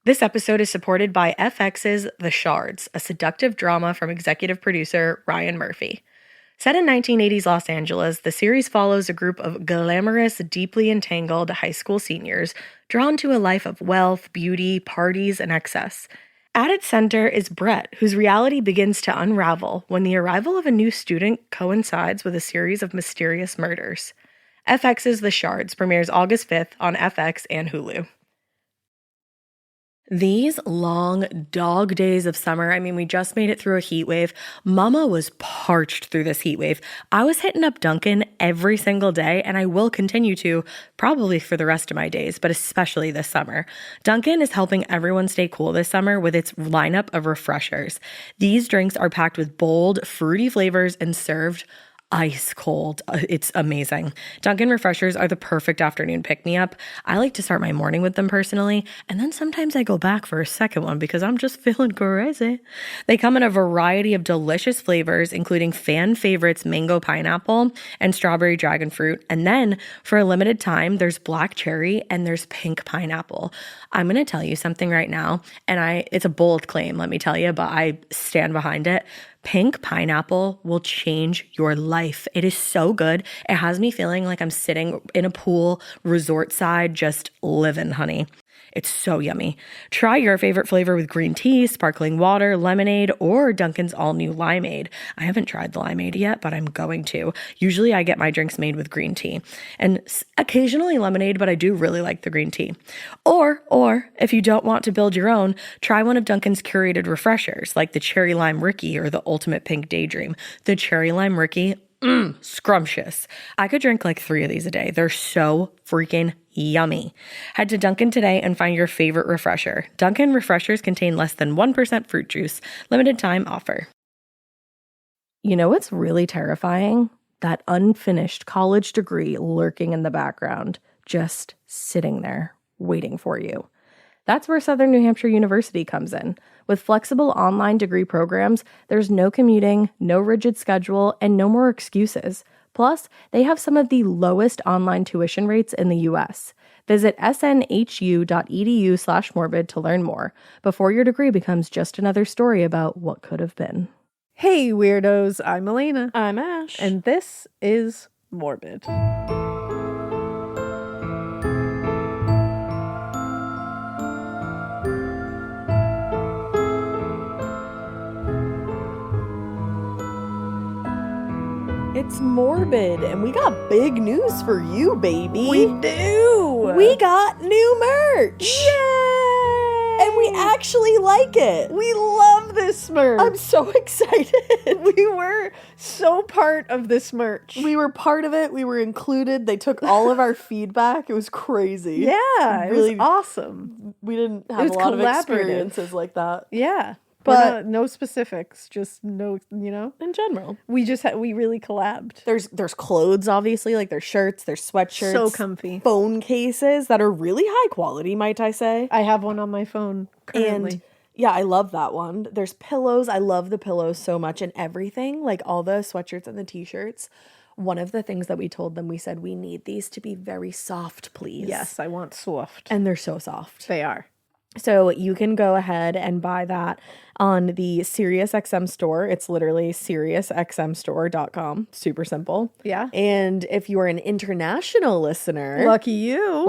This episode is supported by FX's The Shards, a seductive drama from executive producer Ryan Murphy. Set in 1980s Los Angeles, the series follows a group of glamorous, deeply entangled high school seniors drawn to a life of wealth, beauty, parties, and excess. At its center is Brett, whose reality begins to unravel when the arrival of a new student coincides with a series of mysterious murders. FX's The Shards premieres August 5th on FX and Hulu. These long dog days of summer, we just made it through a heat wave. Mama was parched through this heat wave. I was hitting up Dunkin' every single day, and I will continue to, probably for the rest of my days, but especially this summer. Dunkin' is helping everyone stay cool this summer with its lineup of refreshers. These drinks are packed with bold, fruity flavors and served ice cold. It's amazing. Dunkin' refreshers are the perfect afternoon pick-me-up. I like to start my morning with them personally, and then sometimes I go back for a second one because I'm just feeling crazy. They come in a variety of delicious flavors, including fan favorites mango pineapple and strawberry dragon fruit. And then for a limited time, there's black cherry and there's pink pineapple. I'm going to tell you something right now, and it's a bold claim, let me tell you, but I stand behind it. Pink pineapple will change your life. It is so good. It has me feeling like I'm sitting in a pool, resort side, just living, honey. It's so yummy. Try your favorite flavor with green tea, sparkling water, lemonade, or Dunkin's all-new limeade. I haven't tried the limeade yet, but I'm going to. Usually I get my drinks made with green tea and occasionally lemonade, but I do really like the green tea. Or if you don't want to build your own, try one of Dunkin's curated refreshers like the Cherry Lime Ricky or the Ultimate Pink Daydream. The Cherry Lime Ricky, scrumptious. I could drink like 3 of these a day. They're so freaking yummy. Head to Dunkin' today and find your favorite refresher. Dunkin' refreshers contain less than 1% fruit juice. Limited time offer. You know what's really terrifying? That unfinished college degree lurking in the background, just sitting there waiting for you. That's where Southern New Hampshire University comes in. With flexible online degree programs, there's no commuting, no rigid schedule, and no more excuses. Plus, they have some of the lowest online tuition rates in the U.S. Visit snhu.edu/morbid to learn more before your degree becomes just another story about what could have been. Hey, weirdos. I'm Elena. I'm Ash. And this is Morbid. It's Morbid, and we got big news for you, baby. We do! We got new merch! Yay! And we actually like it. We love this merch. I'm so excited. We were so part of this merch. We were part of it. We were included. They took all of our feedback. It was crazy. Yeah, it was awesome. We didn't have a lot of experiences like that. Yeah. But no specifics, just no, in general. We really collabed. There's clothes, obviously, like there's shirts, there's sweatshirts. So comfy. Phone cases that are really high quality, might I say. I have one on my phone currently. And yeah, I love that one. There's pillows. I love the pillows so much, and everything, like all the sweatshirts and the t-shirts. One of the things that we told them, we said, we need these to be very soft, please. Yes, I want soft. And they're so soft. They are. So you can go ahead and buy that on the SiriusXM store. It's literally SiriusXMstore.com. Super simple. Yeah. And if you are an international listener, lucky you.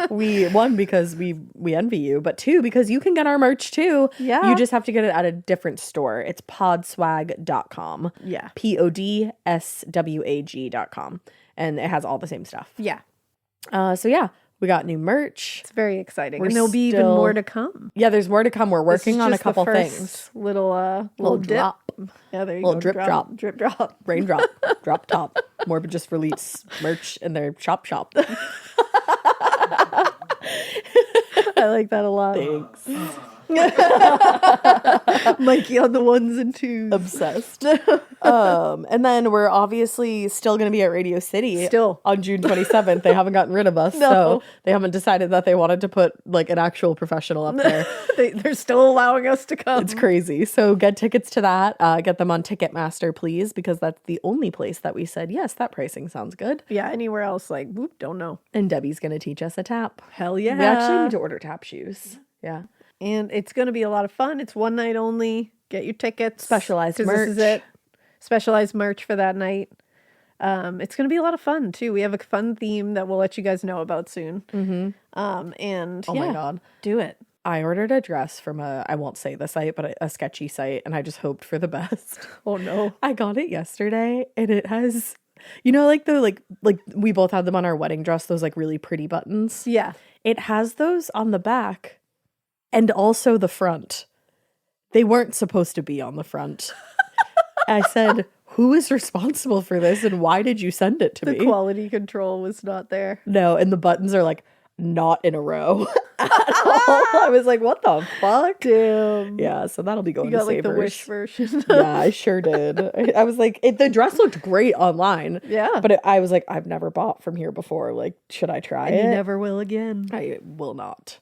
We, one, because we envy you, but 2, because you can get our merch too. Yeah. You just have to get it at a different store. It's podswag.com. Yeah. PODSWAG.com. And it has all the same stuff. Yeah. So yeah. We got new merch. It's very exciting. And there'll be even more to come. Yeah, there's more to come. We're working on a couple things. Little dip. Drop. Yeah, there you little go. Drip drop. Raindrop. Drop top. Morbid just released merch in their shop. I like that a lot. Thanks. Mikey on the ones and twos. Obsessed. And then we're obviously still going to be at Radio City on June 27th. They haven't gotten rid of us, so they haven't decided that they wanted to put like an actual professional up there. They're still allowing us to come. It's crazy. So get tickets to that. Get them on Ticketmaster, please, because that's the only place that we said, yes, that pricing sounds good. Yeah, anywhere else, like, whoop, don't know. And Debbie's going to teach us a tap. Hell yeah. We actually need to order tap shoes. Yeah. And it's going to be a lot of fun. It's one night only. Get your tickets. Specialized merch. This is it. Specialized merch for that night. It's going to be a lot of fun, too. We have a fun theme that we'll let you guys know about soon. Mm-hmm. And my God. Do it. I ordered a dress from I won't say the site, but a sketchy site, and I just hoped for the best. Oh, no. I got it yesterday, and it has, you know, like the, like we both had them on our wedding dress, those like really pretty buttons. Yeah. It has those on the back and also the front. They weren't supposed to be on the front. I said, who is responsible for this, and why did you send it to me? The quality control was not there. No, and the buttons are like not in a row at all. I was like, what the fuck? Damn. Yeah, so that'll be going to You got like Savers. the Wish version. Yeah, I sure did. I was like, the dress looked great online. Yeah. But I was like, I've never bought from here before. Like, should I try it? You never will again. I will not.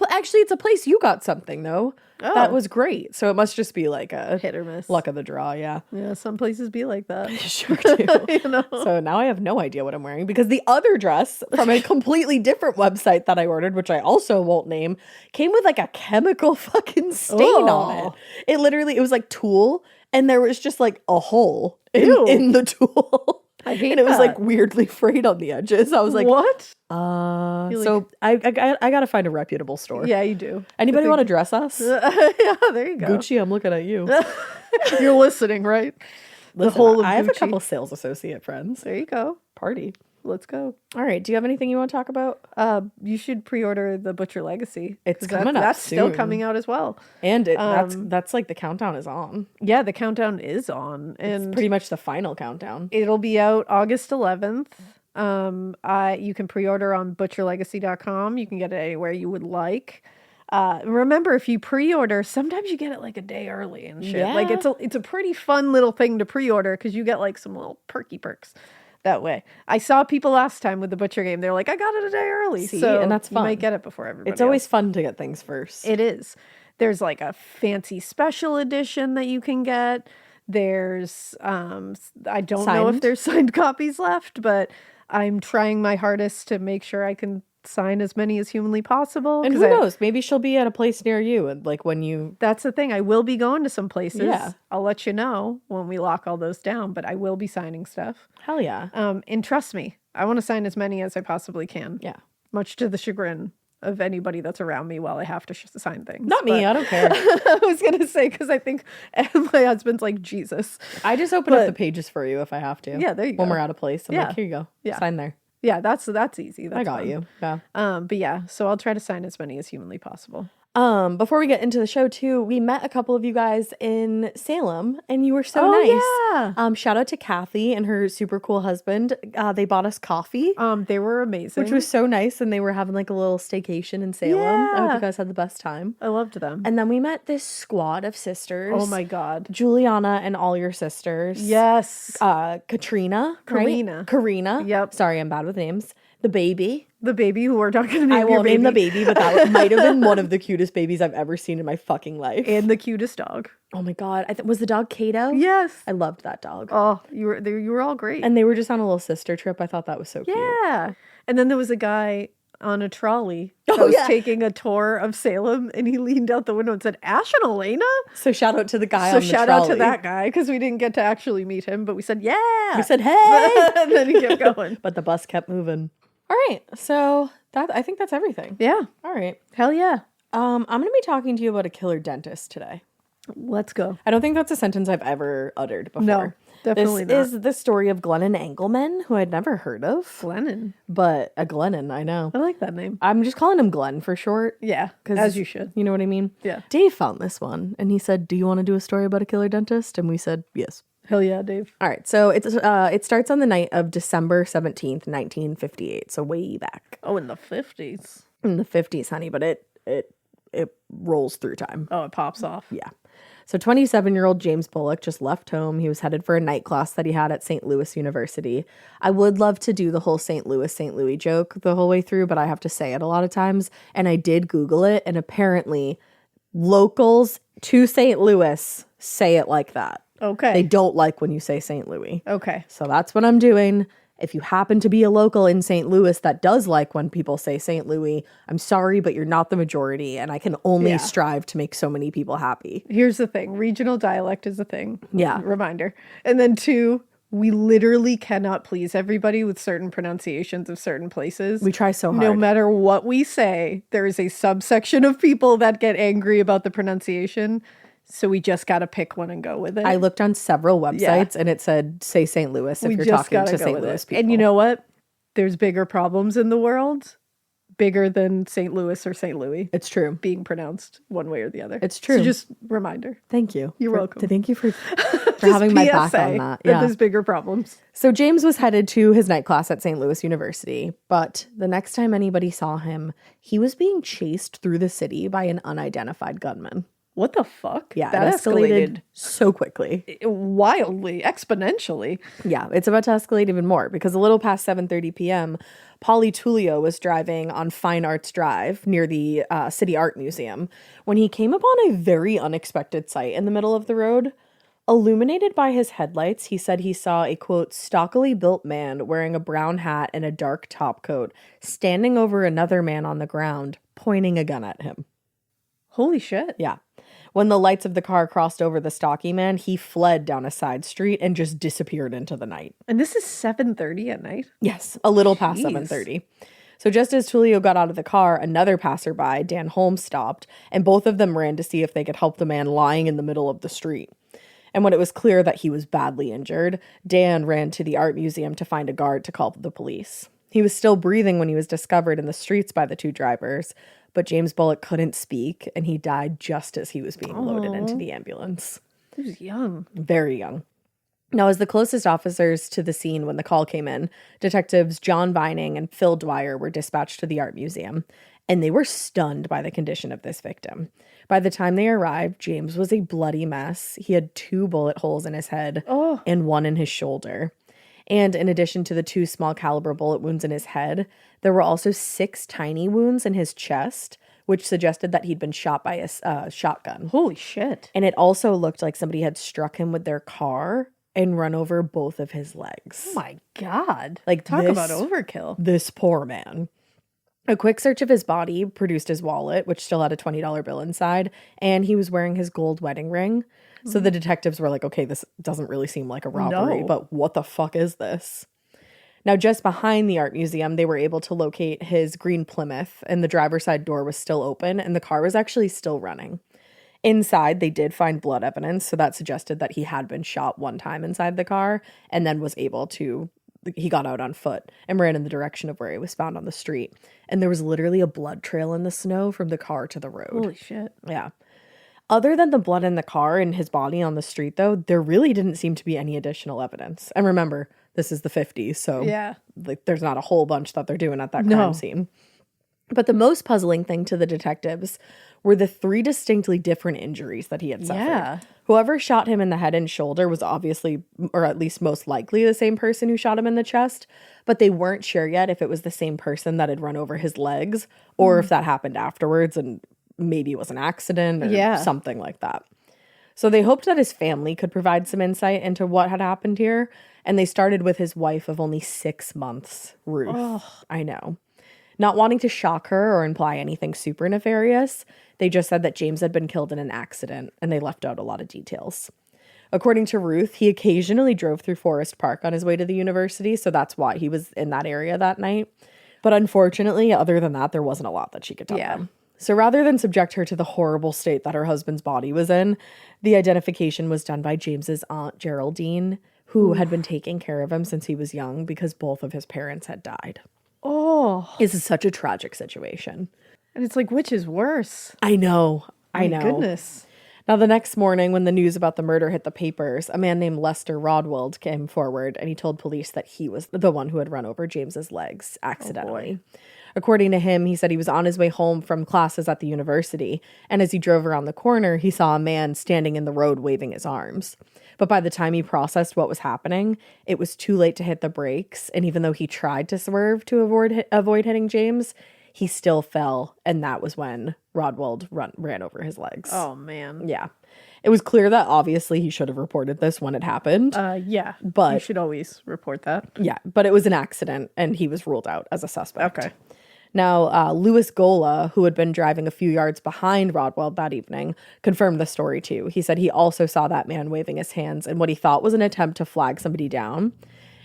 Actually, it's a place you got something, though. Oh. That was great. So it must just be like a hit or miss. Luck of the draw, yeah. Yeah, some places be like that. Sure do. You know? So now I have no idea what I'm wearing because the other dress from a completely different website that I ordered, which I also won't name, came with like a chemical fucking stain on it. It was like tulle, and there was just like a hole in the tulle. I hate and it was like weirdly frayed on the edges. I was like, what? So I gotta find a reputable store. Yeah, you do. Anybody want to dress us? Yeah, there you go. Gucci, I'm looking at you. You're listening, right? Listen, I have a couple sales associate friends. There you go. Party. Let's go. All right. Do you have anything you want to talk about? You should pre-order the Butcher Legacy. It's coming up That's soon. still coming out as well. And that's like the countdown is on. Yeah, the countdown is on. And it's pretty much the final countdown. It'll be out August 11th. You can pre-order on butcherlegacy.com. You can get it anywhere you would like. Remember, if you pre-order, sometimes you get it like a day early and shit. Yeah. Like it's a pretty fun little thing to pre-order because you get like some little perky perks that way. I saw people last time with the Butcher game. They're like, I got it a day early. So and that's fun. You might get it before everybody It's always else. Fun to get things first. It is. There's like a fancy special edition that you can get. There's I don't know if there's signed copies left, but I'm trying my hardest to make sure I can sign as many as humanly possible. And who knows? Maybe she'll be at a place near you, and like when you. That's the thing. I will be going to some places. Yeah. I'll let you know when we lock all those down. But I will be signing stuff. Hell yeah. And trust me, I want to sign as many as I possibly can. Yeah. Much to the chagrin of anybody that's around me while I have to sign things. Not me. I don't care. I was gonna say because I think my husband's like Jesus. I just open up the pages for you if I have to. Yeah, there you go. When we're out of place, I'm like, here you go. Yeah. Sign there. Yeah, that's easy. That's I got fun. you. Yeah. But yeah, so I'll try to sign as many as humanly possible. Before we get into the show too, we met a couple of you guys in Salem and you were so nice. Yeah. Shout out to Kathy and her super cool husband. They bought us coffee. They were amazing. Which was so nice, and they were having like a little staycation in Salem. Yeah. I hope you guys had the best time. I loved them. And then we met this squad of sisters. Oh my God. Juliana and all your sisters. Yes. Katrina. Karina. Right? Karina. Yep. Sorry, I'm bad with names. The baby. The baby who we're talking to name I won't your name the baby, but that might have been one of the cutest babies I've ever seen in my fucking life. And the cutest dog. Oh my God. Was the dog Kato? Yes. I loved that dog. Oh, you were all great. And they were just on a little sister trip. I thought that was so cute. Yeah. And then there was a guy on a trolley that was taking a tour of Salem, and he leaned out the window and said, Ash and Elena? So shout out to the guy on the trolley. So shout out to that guy, because we didn't get to actually meet him, but we said, yeah. We said, hey. And then he kept going. But the bus kept moving. All right. So I think that's everything. Yeah. All right. Hell yeah. I'm going to be talking to you about a killer dentist today. Let's go. I don't think that's a sentence I've ever uttered before. No, definitely this is the story of Glen Engleman, who I'd never heard of. Glennon. But a Glennon, I know. I like that name. I'm just calling him Glenn for short. Yeah, as you should. You know what I mean? Yeah. Dave found this one, and he said, do you want to do a story about a killer dentist? And we said, yes. Hell yeah, Dave. All right, so it starts on the night of December 17th, 1958, so way back. Oh, in the 50s. In the 50s, honey, but it it rolls through time. Oh, it pops off. Yeah. So 27-year-old James Bullock just left home. He was headed for a night class that he had at St. Louis University. I would love to do the whole St. Louis joke the whole way through, but I have to say it a lot of times. And I did Google it, and apparently locals to St. Louis say it like that. Okay. They don't like when you say St. Louis. Okay. So that's what I'm doing. If you happen to be a local in St. Louis that does like when people say St. Louis, I'm sorry, but you're not the majority, and I can only strive to make so many people happy. Here's the thing. Regional dialect is a thing. Yeah. Reminder. And then 2, we literally cannot please everybody with certain pronunciations of certain places. We try so hard. No matter what we say, there is a subsection of people that get angry about the pronunciation. So we just got to pick one and go with it. I looked on several websites and it said, say St. Louis if you're talking to St. Louis people. And you know what? There's bigger problems in the world, bigger than St. Louis or St. Louis. It's true. Being pronounced one way or the other. It's true. So just reminder. Thank you. You're welcome. Thank you for having my back on that. Yeah. There's bigger problems. So James was headed to his night class at St. Louis University, but the next time anybody saw him, he was being chased through the city by an unidentified gunman. What the fuck? Yeah, that it escalated so quickly. Wildly, exponentially. Yeah, it's about to escalate even more because a little past 7:30 p.m., Paulie Tullio was driving on Fine Arts Drive near the City Art Museum when he came upon a very unexpected sight in the middle of the road. Illuminated by his headlights, he said he saw a, quote, stockily built man wearing a brown hat and a dark topcoat standing over another man on the ground, pointing a gun at him. Holy shit. Yeah. When the lights of the car crossed over the stocky man, he fled down a side street and just disappeared into the night. And this is 7:30 at night? Yes, a little past 7:30. So just as Tullio got out of the car, another passerby, Dan Holmes, stopped, and both of them ran to see if they could help the man lying in the middle of the street. And when it was clear that he was badly injured, Dan ran to the art museum to find a guard to call the police. He was still breathing when he was discovered in the streets by the two drivers, but James Bullock couldn't speak, and he died just as he was being loaded into the ambulance. He was young. Very young. Now, as the closest officers to the scene when the call came in, detectives John Vining and Phil Dwyer were dispatched to the art museum, and they were stunned by the condition of this victim. By the time they arrived, James was a bloody mess. He had 2 bullet holes in his head and 1 in his shoulder. And in addition to the 2 small caliber bullet wounds in his head, there were also 6 tiny wounds in his chest, which suggested that he'd been shot by a shotgun. Holy shit. And it also looked like somebody had struck him with their car and run over both of his legs. Oh my God. Like, talk about overkill. This poor man. A quick search of his body produced his wallet, which still had a $20 bill inside, and he was wearing his gold wedding ring. So the detectives were like, okay, this doesn't really seem like a robbery, but what the fuck is this? Now, just behind the art museum, they were able to locate his green Plymouth, and the driver's side door was still open, and the car was actually still running. Inside, they did find blood evidence, so that suggested that he had been shot one time inside the car, and then was able to, he got out on foot and ran in the direction of where he was found on the street. And there was literally a blood trail in the snow from the car to the road. Holy shit. Yeah. Other than the blood in the car and his body on the street, though, there really didn't seem to be any additional evidence. And remember, this is the 50s, so like, there's not a whole bunch that they're doing at that crime scene. But the most puzzling thing to the detectives were the 3 distinctly different injuries that he had suffered. Yeah. Whoever shot him in the head and shoulder was obviously, or at least most likely, the same person who shot him in the chest, but they weren't sure yet if it was the same person that had run over his legs or if that happened afterwards and maybe it was an accident or something like that. So they hoped that his family could provide some insight into what had happened here, and they started with his wife of only 6 months, Ruth. Oh. I know. Not wanting to shock her or imply anything super nefarious, they just said that James had been killed in an accident, and they left out a lot of details. According to Ruth, he occasionally drove through Forest Park on his way to the university, so that's why he was in that area that night. But unfortunately, other than that, there wasn't a lot that she could tell them. So rather than subject her to the horrible state that her husband's body was in, the identification was done by James's aunt Geraldine, who had been taking care of him since he was young because both of his parents had died. Oh. This is such a tragic situation. And it's like, which is worse? I know. I know. My goodness. Now, the next morning, when the news about the murder hit the papers, a man named Lester Rodwald came forward, and he told police that he was the one who had run over James's legs accidentally. According to him, he said he was on his way home from classes at the university, and as he drove around the corner, he saw a man standing in the road waving his arms. But by the time he processed what was happening, it was too late to hit the brakes, and even though he tried to swerve to avoid hitting James, he still fell, and that was when Rodwald ran over his legs. Oh, man. Yeah. It was clear that obviously he should have reported this when it happened. Yeah. But you should always report that. Yeah, but it was an accident, and he was ruled out as a suspect. Okay. Now, Louis Gola, who had been driving a few yards behind Rodwald that evening, confirmed the story too. He said he also saw that man waving his hands in what he thought was an attempt to flag somebody down.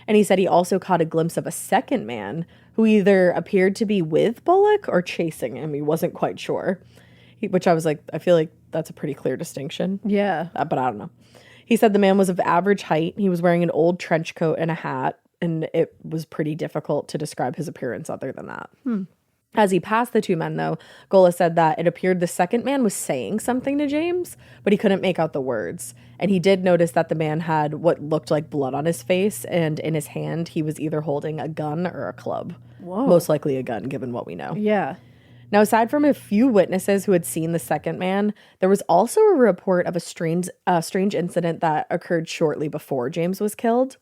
And he said he also caught a glimpse of a second man who either appeared to be with Bullock or chasing him. He wasn't quite sure, which I was like, I feel like that's a pretty clear distinction. Yeah. But I don't know. He said the man was of average height. He was wearing an old trench coat and a hat, and it was pretty difficult to describe his appearance other than that. As he passed the two men, though, Gola said that it appeared the second man was saying something to James, but he couldn't make out the words. And he did notice that the man had what looked like blood on his face, and in his hand, he was either holding a gun or a club. Whoa. Most likely a gun, given what we know. Yeah. Now, aside from a few witnesses who had seen the second man, there was also a report of a strange incident that occurred shortly before James was killed.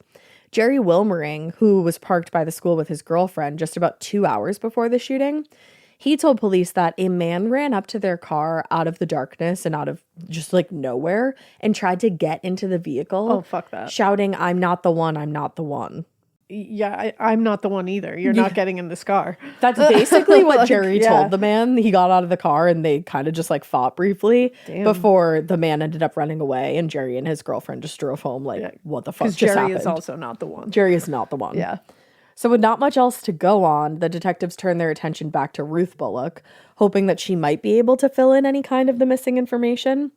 Jerry Wilmering, who was parked by the school with his girlfriend just about 2 hours before the shooting, he told police that a man ran up to their car out of the darkness and out of just like nowhere and tried to get into the vehicle. Oh, fuck that. Shouting, "I'm not the one, I'm not the one." Yeah, I'm not the one either. You're not getting in this car. That's basically what Like, Jerry told the man. He got out of the car and they kind of just like fought briefly before the man ended up running away, and Jerry and his girlfriend just drove home like, what the fuck just Jerry happened? is also not the one. Jerry is not the one. Yeah. So with not much else to go on, the detectives turned their attention back to Ruth Bullock, hoping that she might be able to fill in any kind of the missing information.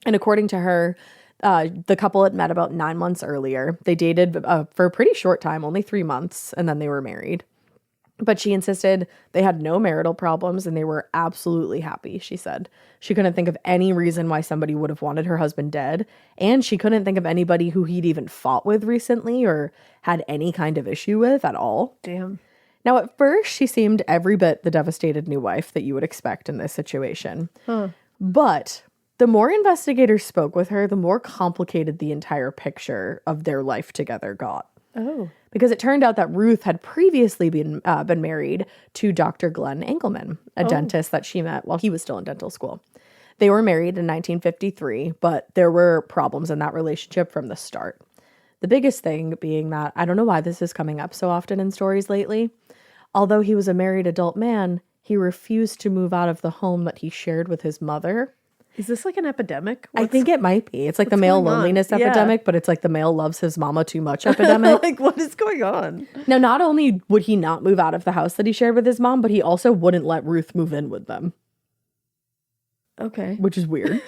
And according to her, the couple had met about 9 months earlier. They dated for a pretty short time, only 3 months, and then they were married. But she insisted they had no marital problems and they were absolutely happy, she said. She couldn't think of any reason why somebody would have wanted her husband dead, and she couldn't think of anybody who he'd even fought with recently or had any kind of issue with at all. Damn. Now, at first, she seemed every bit the devastated new wife that you would expect in this situation. But the more investigators spoke with her, the more complicated the entire picture of their life together got. Oh. Because it turned out that Ruth had previously been married to Dr. Glen Engleman, a dentist that she met while he was still in dental school. They were married in 1953, but there were problems in that relationship from the start. The biggest thing being that, I don't know why this is coming up so often in stories lately, although he was a married adult man, he refused to move out of the home that he shared with his mother. Is this like an epidemic? I think it might be. It's like the male loneliness epidemic, but it's like the male loves his mama too much epidemic. Like, what is going on? Now, not only would he not move out of the house that he shared with his mom, but he also wouldn't let Ruth move in with them. Okay. Which is weird.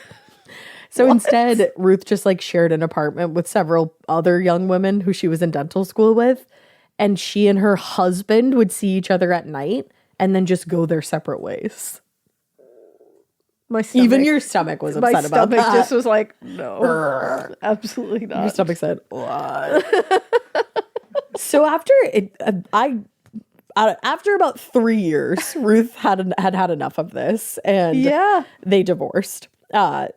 So instead, Ruth just like shared an apartment with several other young women who she was in dental school with. And she and her husband would see each other at night and then just go their separate ways. My stomach, even your stomach was upset about that. My stomach just was like, no, absolutely not. Your stomach said, what? So after about 3 years, Ruth had enough of this, and they divorced.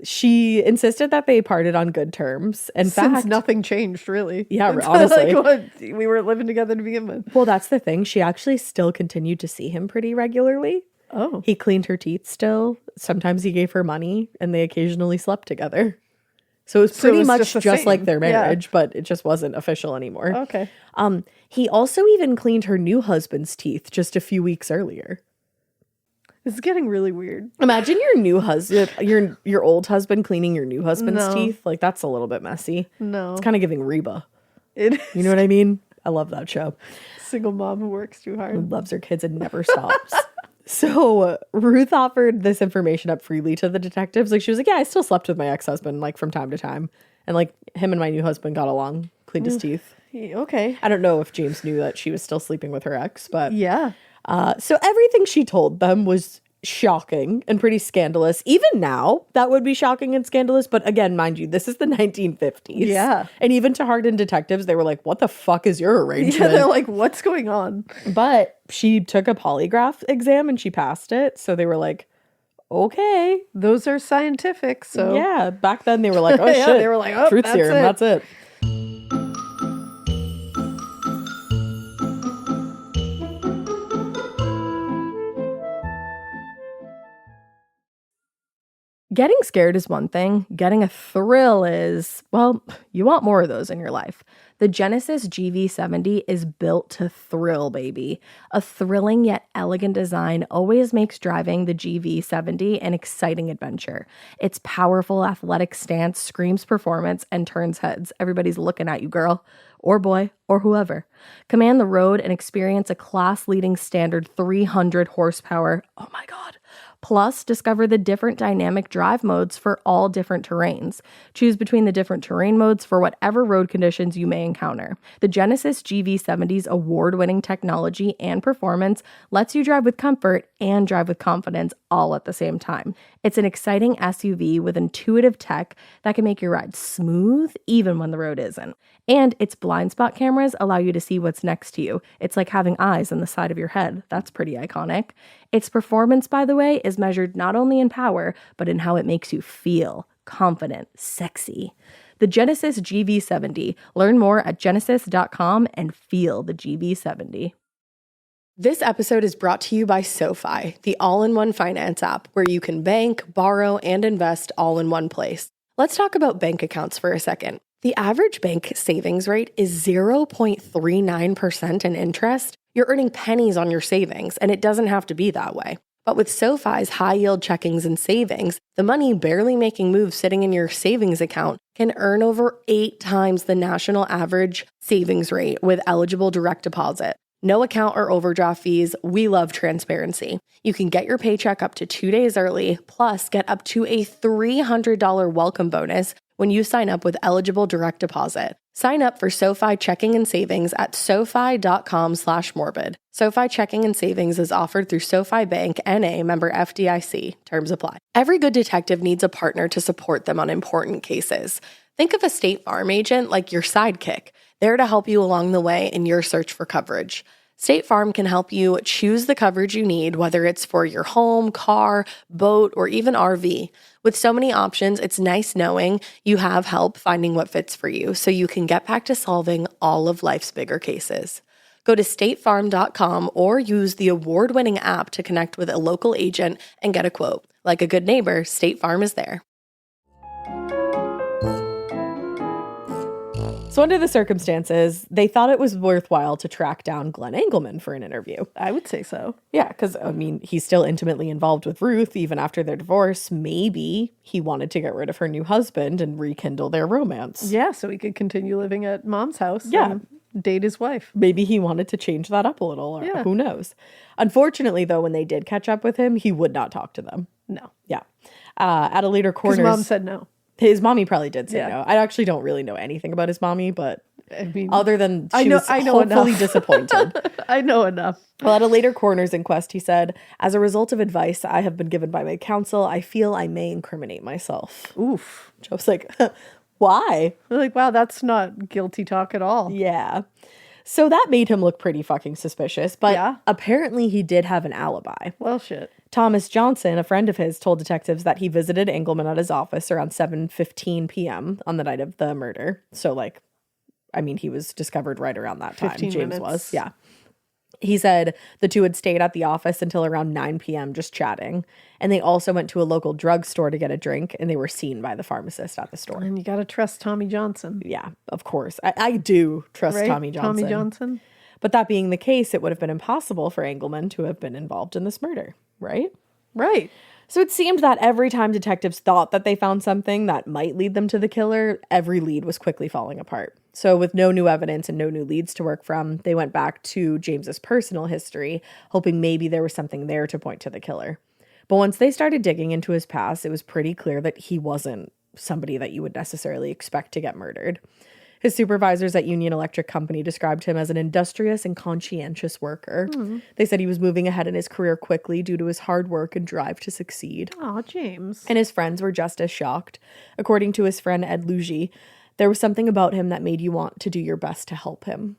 She insisted that they parted on good terms. In fact, nothing changed, really. Yeah, honestly. We were living together to begin with. Well, that's the thing. She actually still continued to see him pretty regularly. Oh. He cleaned her teeth still. Sometimes he gave her money, and they occasionally slept together. So it was pretty much just like their marriage, but it just wasn't official anymore. Okay. He also even cleaned her new husband's teeth just a few weeks earlier. This is getting really weird. Imagine your new husband, your old husband cleaning your new husband's teeth. Like, that's a little bit messy. No. It's kind of giving Reba. It is. You know what I mean? I love that show. Single mom who works too hard. Who loves her kids and never stops. So Ruth offered this information up freely to the detectives. Like, she was like, yeah, I still slept with my ex-husband, like, from time to time. And, like, him and my new husband got along, cleaned his teeth. Okay. I don't know if James knew that she was still sleeping with her ex, but... Yeah. So everything she told them was shocking and pretty scandalous. Even now, that would be shocking and scandalous. But again, mind you, this is the 1950s. Yeah. And even to hardened detectives, they were like, what the fuck is your arrangement? Yeah, they're like, what's going on? But she took a polygraph exam and she passed it. So they were like, okay. Those are scientific, so. Yeah, back then they were like, oh Yeah, shit. they were like, oh, truth that's serum, it. that's it. Getting scared is one thing. Getting a thrill is, well, you want more of those in your life. The Genesis GV70 is built to thrill, baby. A thrilling yet elegant design always makes driving the GV70 an exciting adventure. Its powerful athletic stance screams performance and turns heads. Everybody's looking at you, girl, or boy, or whoever. Command the road and experience a class-leading standard 300 horsepower. Oh my God. Plus, discover the different dynamic drive modes for all different terrains. Choose between the different terrain modes for whatever road conditions you may encounter. The Genesis GV70's award-winning technology and performance lets you drive with comfort and drive with confidence all at the same time. It's an exciting SUV with intuitive tech that can make your ride smooth even when the road isn't. And its blind spot cameras allow you to see what's next to you. It's like having eyes on the side of your head. That's pretty iconic. Its performance, by the way, is measured not only in power, but in how it makes you feel confident, sexy. The Genesis GV70. Learn more at genesis.com and feel the GV70. This episode is brought to you by SoFi, the all-in-one finance app where you can bank, borrow, and invest all in one place. Let's talk about bank accounts for a second. The average bank savings rate is 0.39% in interest. You're earning pennies on your savings, and it doesn't have to be that way. But with SoFi's high-yield checkings and savings, the money barely making moves sitting in your savings account can earn over 8 times the national average savings rate with eligible direct deposit. No account or overdraft fees. We love transparency. You can get your paycheck up to 2 days early, plus get up to a $300 welcome bonus when you sign up with eligible direct deposit. Sign up for SoFi checking and savings at sofi.com/morbid. SoFi checking and savings is offered through SoFi Bank NA, member FDIC. Terms apply. Every good detective needs a partner to support them on important cases. Think of a State Farm agent like your sidekick, there to help you along the way in your search for coverage. State Farm can help you choose the coverage you need, whether it's for your home, car, boat, or even RV. With so many options, it's nice knowing you have help finding what fits for you so you can get back to solving all of life's bigger cases. Go to statefarm.com or use the award-winning app to connect with a local agent and get a quote. Like a good neighbor, State Farm is there. So under the circumstances, they thought it was worthwhile to track down Glen Engleman for an interview. I would say so. Yeah, because, I mean, he's still intimately involved with Ruth, even after their divorce. Maybe he wanted to get rid of her new husband and rekindle their romance. Yeah, so he could continue living at Mom's house. Yeah. And date his wife. Maybe he wanted to change that up a little, or Yeah. who knows. Unfortunately, though, when they did catch up with him, he would not talk to them. No. Yeah. At a later Because corners... Mom said no. His mommy probably did say Yeah. no. I actually don't really know anything about his mommy, but I mean, other than I she know- was I know hopefully enough. disappointed. I know enough. Well, at a later coroner's inquest, he said, as a result of advice I have been given by my counsel, I feel I may incriminate myself. Oof. Which I was like, why? We're like, wow, that's not guilty talk at all. Yeah. So that made him look pretty fucking suspicious, but Yeah. apparently he did have an alibi. Well, shit. Thomas Johnson, a friend of his, told detectives that he visited Engleman at his office around 7:15 p.m. on the night of the murder. So, like, I mean, he was discovered right around that time. 15 James minutes. was, yeah. He said the two had stayed at the office until around 9 p.m. just chatting. And they also went to a local drugstore to get a drink, and they were seen by the pharmacist at the store. And you got to trust Tommy Johnson. Yeah, of course. I do trust Right? Tommy Johnson. Tommy Johnson. But that being the case, it would have been impossible for Engleman to have been involved in this murder, right? Right. So it seemed that every time detectives thought that they found something that might lead them to the killer, every lead was quickly falling apart. So with no new evidence and no new leads to work from, they went back to James's personal history, hoping maybe there was something there to point to the killer. But once they started digging into his past, it was pretty clear that he wasn't somebody that you would necessarily expect to get murdered. His supervisors at Union Electric Company described him as an industrious and conscientious worker. They said he was moving ahead in his career quickly due to his hard work and drive to succeed. Aw, James. And his friends were just as shocked. According to his friend Ed Luigi, there was something about him that made you want to do your best to help him.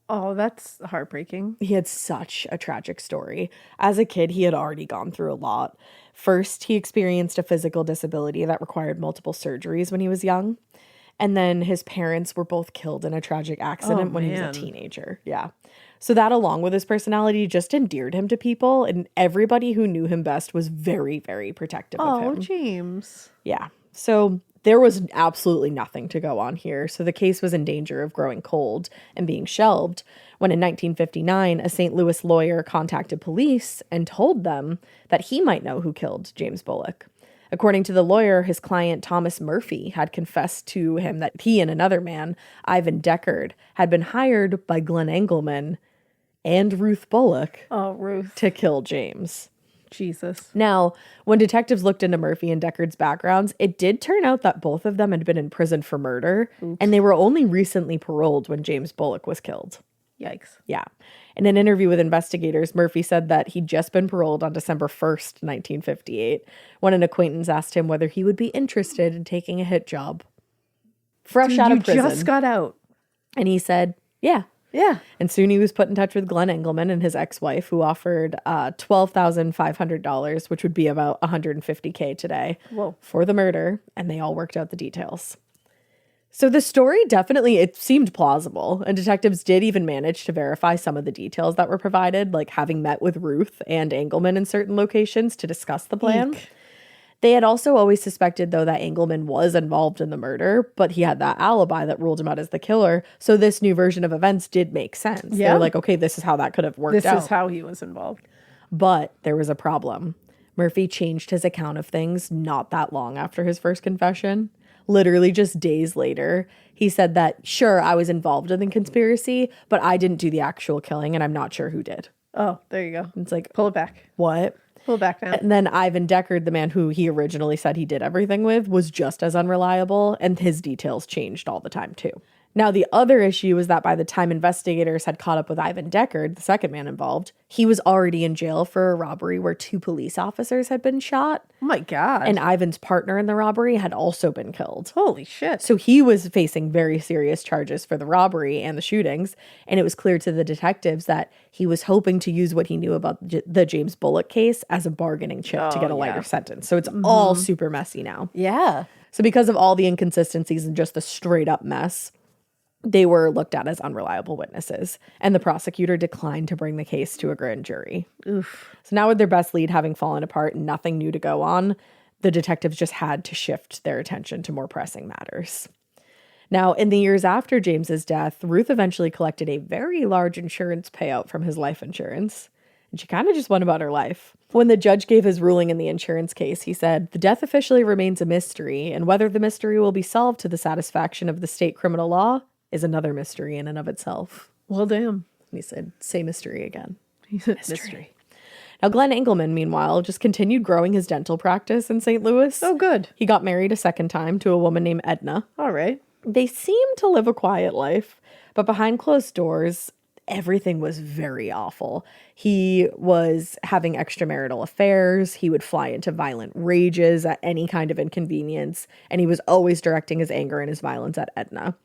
Oh, that's heartbreaking. He had such a tragic story. As a kid, he had already gone through a lot. First, he experienced a physical disability that required multiple surgeries when he was young. And then his parents were both killed in a tragic accident when he was a teenager. Yeah. So that, along with his personality, just endeared him to people. And everybody who knew him best was very, very protective of him. Oh, James. Yeah. So there was absolutely nothing to go on here. So the case was in danger of growing cold and being shelved when in 1959, a St. Louis lawyer contacted police and told them that he might know who killed James Bullock. According to the lawyer, his client Thomas Murphy had confessed to him that he and another man, Ivan Deckard, had been hired by Glen Engleman and Ruth Bullock Oh, Ruth. to kill James. Jesus. Now, when detectives looked into Murphy and Deckard's backgrounds, it did turn out that both of them had been in prison for murder, and they were only recently paroled when James Bullock was killed. Yikes. Yeah. In an interview with investigators, Murphy said that he'd just been paroled on December 1st, 1958, when an acquaintance asked him whether he would be interested in taking a hit job. Fresh out of prison. You just got out. And he said, yeah. Yeah. And soon he was put in touch with Glen Engleman and his ex-wife, who offered $12,500, which would be about $150K today, for the murder, and they all worked out the details. So the story definitely, it seemed plausible, and detectives did even manage to verify some of the details that were provided, like having met with Ruth and Engleman in certain locations to discuss the plan. Eek. They had also always suspected, though, that Engleman was involved in the murder, but he had that alibi that ruled him out as the killer. So this new version of events did make sense. Yeah. They're like, okay, this is how that could have worked out. This is how he was involved. But there was a problem. Murphy changed his account of things not that long after his first confession. Literally just days later, he said that, sure, I was involved in the conspiracy, but I didn't do the actual killing, and I'm not sure who did. Oh, there you go. It's like, Pull it back. what? Pull it back now. And then Ivan Deckard, the man who he originally said he did everything with, was just as unreliable, and his details changed all the time too. Now, the other issue was that by the time investigators had caught up with Ivan Deckard, the second man involved, he was already in jail for a robbery where 2 police officers had been shot. Oh my God. And Ivan's partner in the robbery had also been killed. Holy shit. So he was facing very serious charges for the robbery and the shootings. And it was clear to the detectives that he was hoping to use what he knew about the James Bullock case as a bargaining chip to get a lighter sentence. So it's all super messy now. Yeah. So because of all the inconsistencies and just the straight up mess, they were looked at as unreliable witnesses, and the prosecutor declined to bring the case to a grand jury. Oof. So now, with their best lead having fallen apart and nothing new to go on, the detectives just had to shift their attention to more pressing matters. Now, in the years after James's death, Ruth eventually collected a very large insurance payout from his life insurance, and she kind of just went about her life. When the judge gave his ruling in the insurance case, he said, "The death officially remains a mystery, and whether the mystery will be solved to the satisfaction of the state criminal law is another mystery in and of itself." Well, damn. And he said, say mystery again. Mystery. Now, Glen Engleman, meanwhile, just continued growing his dental practice in St. Louis. Oh, good. He got married a second time to a woman named Edna. All right. They seemed to live a quiet life, but behind closed doors, everything was very awful. He was having extramarital affairs. He would fly into violent rages at any kind of inconvenience, and he was always directing his anger and his violence at Edna.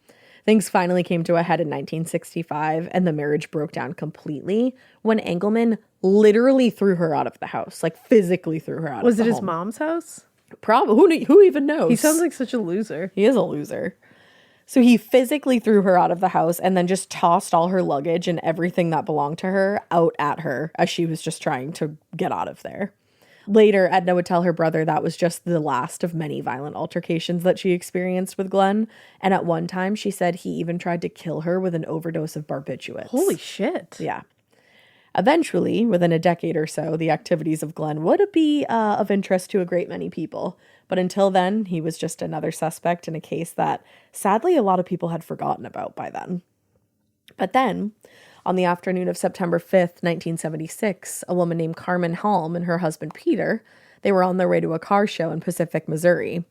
Things finally came to a head in 1965, and the marriage broke down completely when Engleman literally threw her out of the house, like physically threw her out Was of the it his home. mom's house? Probably. Who even knows? He sounds like such a loser. He is a loser. So he physically threw her out of the house and then just tossed all her luggage and everything that belonged to her out at her as she was just trying to get out of there. Later, Edna would tell her brother that was just the last of many violent altercations that she experienced with Glenn. And at one time, she said he even tried to kill her with an overdose of barbiturates. Holy shit. Yeah. Eventually, within a decade or so, the activities of Glenn would be of interest to a great many people. But until then, he was just another suspect in a case that, sadly, a lot of people had forgotten about by then. But then, on the afternoon of September 5th, 1976, a woman named Carmen Halm and her husband Peter, they were on their way to a car show in Pacific, Missouri.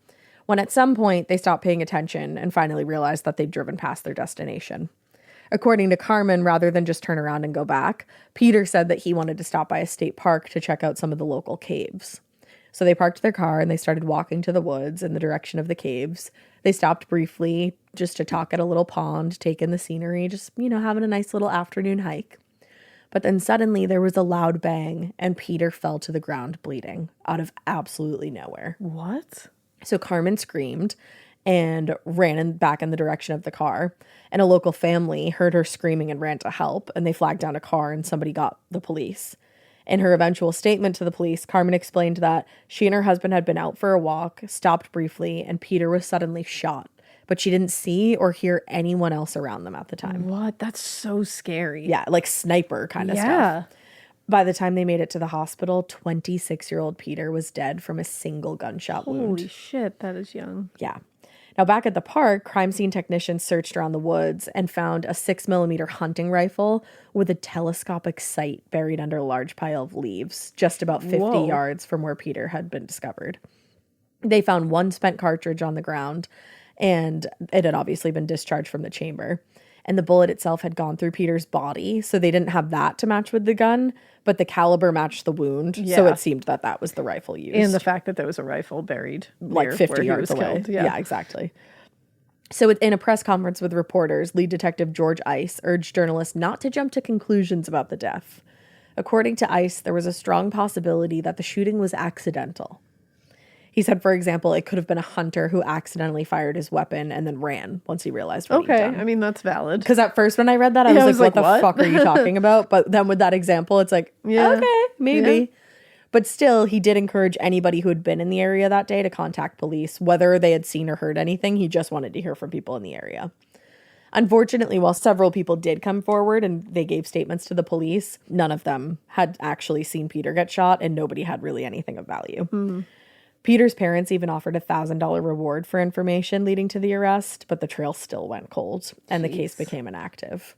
when at some point they stopped paying attention and finally realized that they'd driven past their destination. According to Carmen, rather than just turn around and go back, Peter said that he wanted to stop by a state park to check out some of the local caves. So they parked their car and they started walking to the woods in the direction of the caves. They stopped briefly just to talk at a little pond, take in the scenery, just, having a nice little afternoon hike. But then suddenly there was a loud bang and Peter fell to the ground bleeding out of absolutely nowhere. What? So Carmen screamed and ran back in the direction of the car. And a local family heard her screaming and ran to help. And they flagged down a car and somebody got the police. In her eventual statement to the police, Carmen explained that she and her husband had been out for a walk, stopped briefly, and Peter was suddenly shot. But she didn't see or hear anyone else around them at the time. What? That's so scary. Yeah, like sniper kind of stuff. By the time they made it to the hospital, 26-year-old Peter was dead from a single gunshot wound. Holy shit, that is young. Yeah. Now, back at the park, crime scene technicians searched around the woods and found a 6mm hunting rifle with a telescopic sight buried under a large pile of leaves, just about 50 yards from where Peter had been discovered. They found one spent cartridge on the ground, and it had obviously been discharged from the chamber. And the bullet itself had gone through Peter's body, so they didn't have that to match with the gun, but the caliber matched the wound, so it seemed that that was the rifle used. And the fact that there was a rifle buried like 50 yards away. Killed. Yeah, exactly. So in a press conference with reporters, lead detective George Ice urged journalists not to jump to conclusions about the death. According to Ice, there was a strong possibility that the shooting was accidental. He said, for example, it could have been a hunter who accidentally fired his weapon and then ran once he realized what he'd done. I mean, that's valid. Because at first when I read that, I was like, what the fuck are you talking about? But then with that example, it's like, okay, maybe. Yeah. But still, he did encourage anybody who had been in the area that day to contact police, whether they had seen or heard anything. He just wanted to hear from people in the area. Unfortunately, while several people did come forward and they gave statements to the police, none of them had actually seen Peter get shot, and nobody had really anything of value. Mm-hmm. Peter's parents even offered a $1,000 reward for information leading to the arrest, but the trail still went cold, and the case became inactive.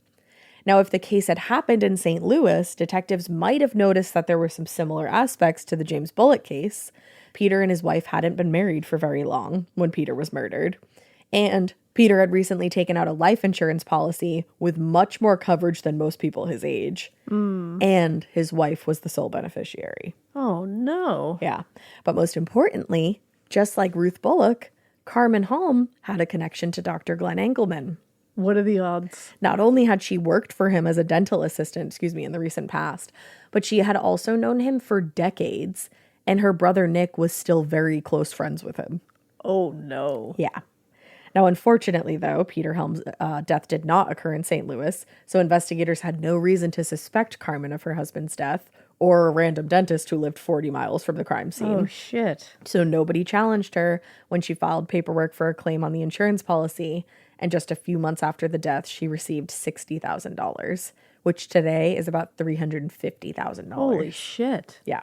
Now, if the case had happened in St. Louis, detectives might have noticed that there were some similar aspects to the James Bullock case. Peter and his wife hadn't been married for very long when Peter was murdered, and Peter had recently taken out a life insurance policy with much more coverage than most people his age. And his wife was the sole beneficiary. Oh, no. Yeah. But most importantly, just like Ruth Bullock, Carmen Holm had a connection to Dr. Glen Engleman. What are the odds? Not only had she worked for him as a dental assistant, in the recent past, but she had also known him for decades, and her brother Nick was still very close friends with him. Oh, no. Yeah. Now, unfortunately, though, Peter Helm's death did not occur in St. Louis, so investigators had no reason to suspect Carmen of her husband's death or a random dentist who lived 40 miles from the crime scene. Oh, shit. So nobody challenged her when she filed paperwork for a claim on the insurance policy, and just a few months after the death, she received $60,000, which today is $350,000. Holy shit. Yeah.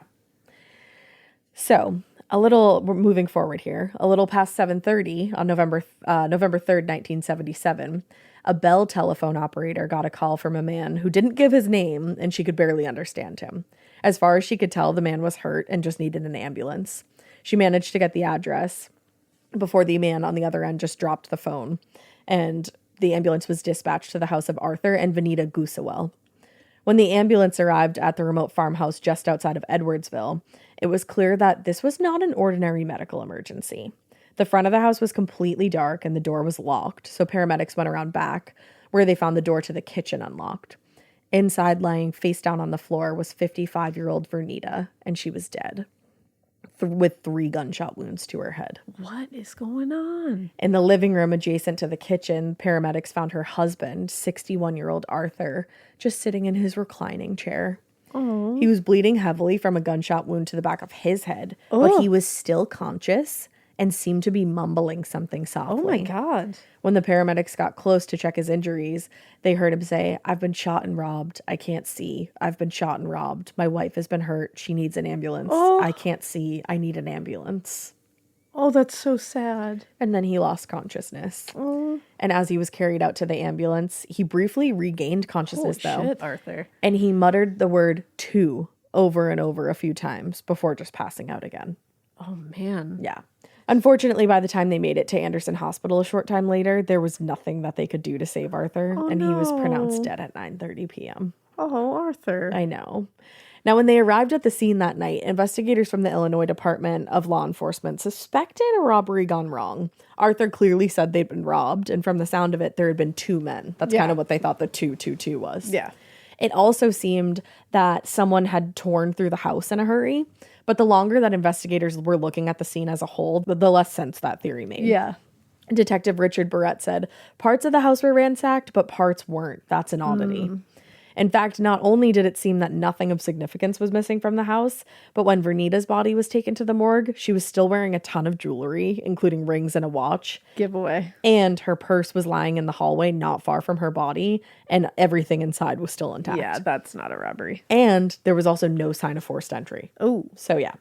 So we're moving forward here, a little past 7:30 on November 3rd, 1977, a Bell telephone operator got a call from a man who didn't give his name, and she could barely understand him. As far as she could tell, the man was hurt and just needed an ambulance. She managed to get the address before the man on the other end just dropped the phone, and the ambulance was dispatched to the house of Arthur and Vanita Goosewell. When the ambulance arrived at the remote farmhouse just outside of Edwardsville, it was clear that this was not an ordinary medical emergency. The front of the house was completely dark and the door was locked, so paramedics went around back, where they found the door to the kitchen unlocked. Inside, lying face down on the floor, was 55-year-old Vernita, and she was dead, with 3 gunshot wounds to her head. What is going on? In the living room adjacent to the kitchen, paramedics found her husband, 61-year-old Arthur, just sitting in his reclining chair. Oh. He was bleeding heavily from a gunshot wound to the back of his head, but he was still conscious and seemed to be mumbling something softly. Oh my God. When the paramedics got close to check his injuries, they heard him say, "I've been shot and robbed. I can't see. I've been shot and robbed. My wife has been hurt. She needs an ambulance. I can't see. I need an ambulance." Oh, that's so sad. And then he lost consciousness. Oh. And as he was carried out to the ambulance, he briefly regained consciousness, though. Shit, Arthur. And he muttered the word "two" over and over a few times before just passing out again. Oh, man. Yeah. Unfortunately, by the time they made it to Anderson Hospital a short time later, there was nothing that they could do to save Arthur, and he was pronounced dead at 9:30 p.m. Oh, Arthur. I know. Now, when they arrived at the scene that night, investigators from the Illinois Department of Law Enforcement suspected a robbery gone wrong. Arthur clearly said they'd been robbed, and from the sound of it, there had been two men. That's kind of what they thought the 222 was. Yeah. It also seemed that someone had torn through the house in a hurry, but the longer that investigators were looking at the scene as a whole, the less sense that theory made. Yeah. Detective Richard Barrett said, parts of the house were ransacked, but parts weren't. That's an oddity. In fact, not only did it seem that nothing of significance was missing from the house, but when Vernita's body was taken to the morgue, she was still wearing a ton of jewelry, including rings and a watch. Giveaway. And her purse was lying in the hallway not far from her body, and everything inside was still intact. Yeah, that's not a robbery. And there was also no sign of forced entry. Oh. So yeah.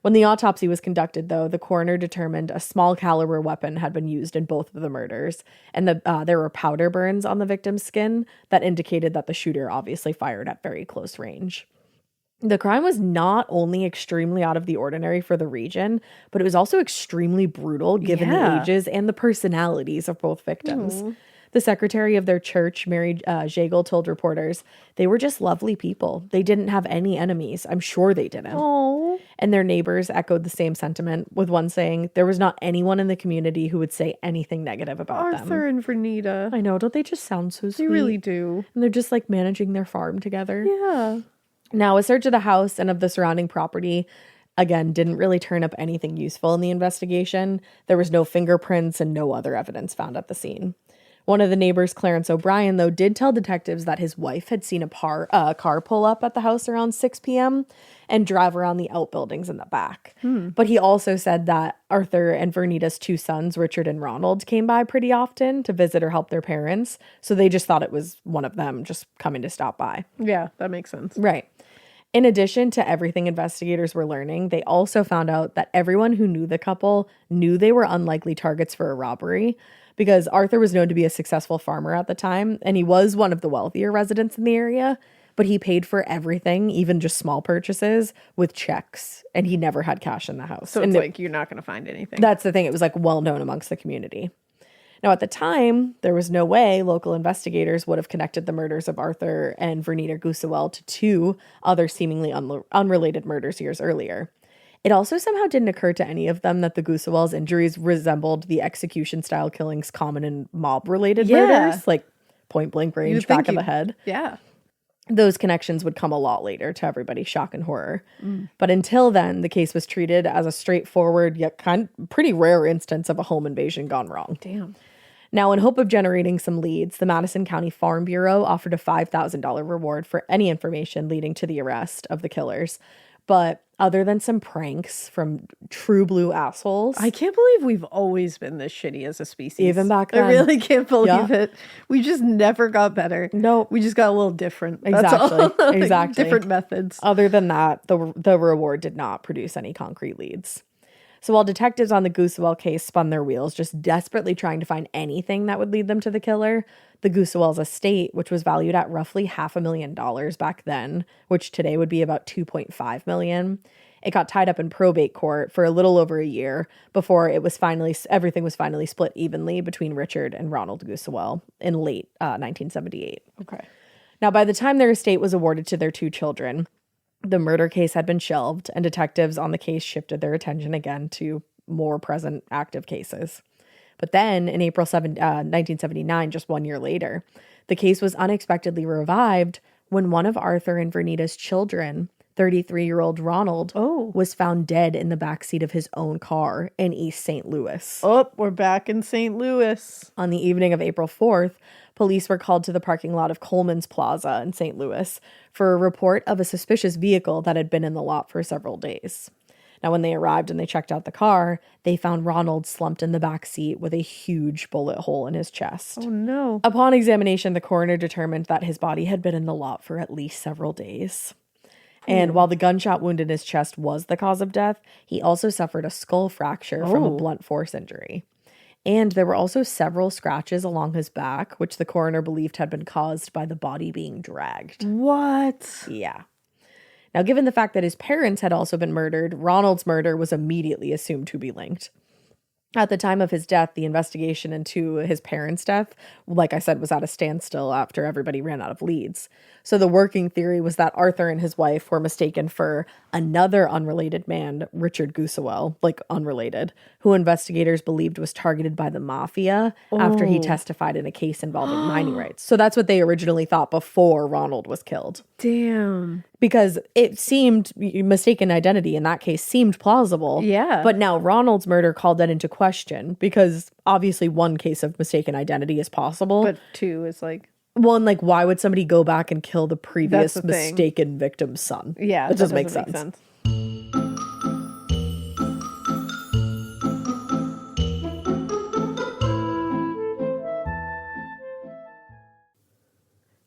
When the autopsy was conducted, though, the coroner determined a small caliber weapon had been used in both of the murders, and there were powder burns on the victim's skin that indicated that the shooter obviously fired at very close range. The crime was not only extremely out of the ordinary for the region, but it was also extremely brutal given the ages and the personalities of both victims. The secretary of their church, Mary Jagel, told reporters, they were just lovely people. They didn't have any enemies. I'm sure they didn't. Oh. And their neighbors echoed the same sentiment, with one saying, there was not anyone in the community who would say anything negative about them. Arthur and Vernita. I know, don't they just sound so sweet? They really do. And they're just like managing their farm together. Yeah. Now, a search of the house and of the surrounding property, again, didn't really turn up anything useful in the investigation. There was no fingerprints and no other evidence found at the scene. One of the neighbors, Clarence O'Brien, though, did tell detectives that his wife had seen a car pull up at the house around 6 p.m. and drive around the outbuildings in the back. But he also said that Arthur and Vernita's two sons, Richard and Ronald, came by pretty often to visit or help their parents. So they just thought it was one of them just coming to stop by. Yeah, that makes sense. Right. In addition to everything investigators were learning, they also found out that everyone who knew the couple knew they were unlikely targets for a robbery, because Arthur was known to be a successful farmer at the time, and he was one of the wealthier residents in the area, but he paid for everything, even just small purchases, with checks, and he never had cash in the house. So and it's like you're not going to find anything. that's the thing. It was like well known amongst the community. Now, at the time, there was no way local investigators would have connected the murders of Arthur and Vernita Gusewell to two other seemingly unrelated murders years earlier. It also somehow didn't occur to any of them that the Gusewells' injuries resembled the execution-style killings common in mob-related murders, like point-blank range, back of the head. Yeah. Those connections would come a lot later, to everybody's shock and horror. But until then, the case was treated as a straightforward yet pretty rare instance of a home invasion gone wrong. Damn. Now, in hope of generating some leads, the Madison County Farm Bureau offered a $5,000 reward for any information leading to the arrest of the killers. But other than some pranks from true blue assholes, I can't believe we've always been this shitty as a species. Even back then. I really can't believe it. We just never got better. No. We just got a little different. Exactly. That's all. Exactly. Different methods. Other than that, the reward did not produce any concrete leads. So while detectives on the Gusewell case spun their wheels, just desperately trying to find anything that would lead them to the killer, the Gusewells' estate, which was valued at roughly $500,000 back then, which today would be about $2.5 million, it got tied up in probate court for a little over a year before everything was finally split evenly between Richard and Ronald Gusewell in late 1978. Okay. Now, by the time their estate was awarded to their two children, the murder case had been shelved, and detectives on the case shifted their attention again to more present active cases. But then, in April 1979, just 1 year later, the case was unexpectedly revived when one of Arthur and Vernita's children, 33-year-old Ronald, was found dead in the backseat of his own car in East St. Louis. Oh, we're back in St. Louis. On the evening of April 4th, police were called to the parking lot of Coleman's Plaza in St. Louis for a report of a suspicious vehicle that had been in the lot for several days. Now, when they arrived and they checked out the car, they found Ronald slumped in the back seat with a huge bullet hole in his chest. Oh, no. Upon examination, the coroner determined that his body had been in the lot for at least several days. And while the gunshot wound in his chest was the cause of death, he also suffered a skull fracture from a blunt force injury. And there were also several scratches along his back, which the coroner believed had been caused by the body being dragged. What? Yeah. Now, given the fact that his parents had also been murdered, Ronald's murder was immediately assumed to be linked. At the time of his death, the investigation into his parents' death, like I said, was at a standstill after everybody ran out of leads. So the working theory was that Arthur and his wife were mistaken for another unrelated man, Richard Gusewell, like unrelated, who investigators believed was targeted by the mafia after he testified in a case involving mining rights. So that's what they originally thought before Ronald was killed. Damn. Because it seemed, mistaken identity in that case seemed plausible. Yeah. But now Ronald's murder called that into question because obviously one case of mistaken identity is possible. But 2 is like, well, and like, why would somebody go back and kill the previous That's the thing. mistaken victim's son? yeah, That doesn't make sense.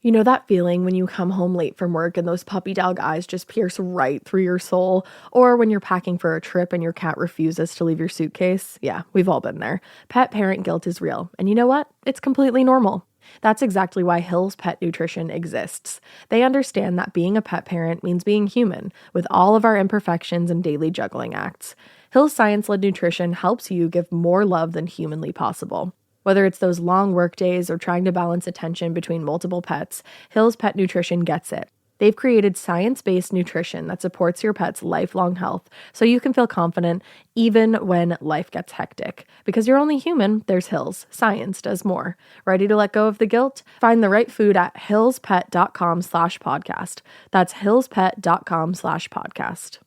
You know that feeling when you come home late from work and those puppy dog eyes just pierce right through your soul? Or when you're packing for a trip and your cat refuses to leave your suitcase? Yeah, we've all been there. Pet parent guilt is real. And you know what? It's completely normal. That's exactly why Hill's Pet Nutrition exists. They understand that being a pet parent means being human, with all of our imperfections and daily juggling acts. Hill's science-led nutrition helps you give more love than humanly possible. Whether it's those long work days or trying to balance attention between multiple pets, Hill's Pet Nutrition gets it. They've created science-based nutrition that supports your pet's lifelong health so you can feel confident even when life gets hectic. Because you're only human, there's Hill's. Science does more. Ready to let go of the guilt? Find the right food at hillspet.com/podcast. That's hillspet.com/podcast.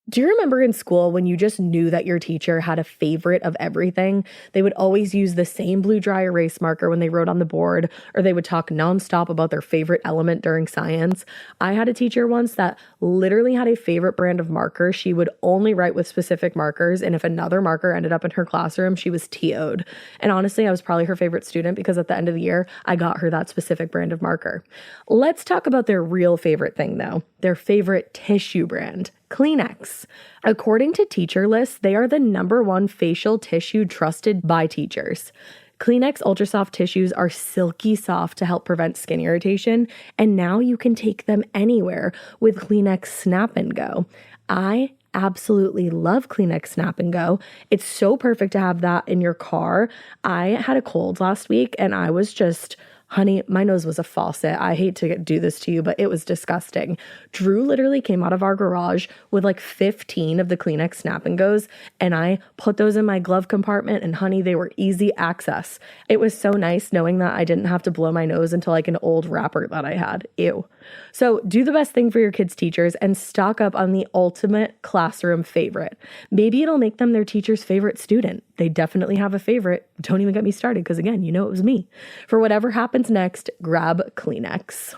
Do you remember in school when you just knew that your teacher had a favorite of everything? They would always use the same blue dry erase marker when they wrote on the board, or they would talk nonstop about their favorite element during science. I had a teacher once that literally had a favorite brand of marker. She would only write with specific markers, and if another marker ended up in her classroom, she was TO'd. And honestly, I was probably her favorite student because at the end of the year, I got her that specific brand of marker. Let's talk about their real favorite thing though, their favorite tissue brand. Kleenex. According to Teacher List, they are the #1 facial tissue trusted by teachers. Kleenex Ultra Soft tissues are silky soft to help prevent skin irritation, and now you can take them anywhere with Kleenex Snap and Go. I absolutely love Kleenex Snap and Go. It's so perfect to have that in your car. I had a cold last week and I was just, honey, my nose was a faucet. I hate to do this to you, but it was disgusting. Drew literally came out of our garage with like 15 of the Kleenex Snap and Goes, and I put those in my glove compartment, and honey, they were easy access. It was so nice knowing that I didn't have to blow my nose into like an old wrapper that I had. Ew. So do the best thing for your kids' teachers and stock up on the ultimate classroom favorite. Maybe it'll make them their teacher's favorite student. They definitely have a favorite. Don't even get me started because again, you know it was me. For whatever happens next, grab Kleenex.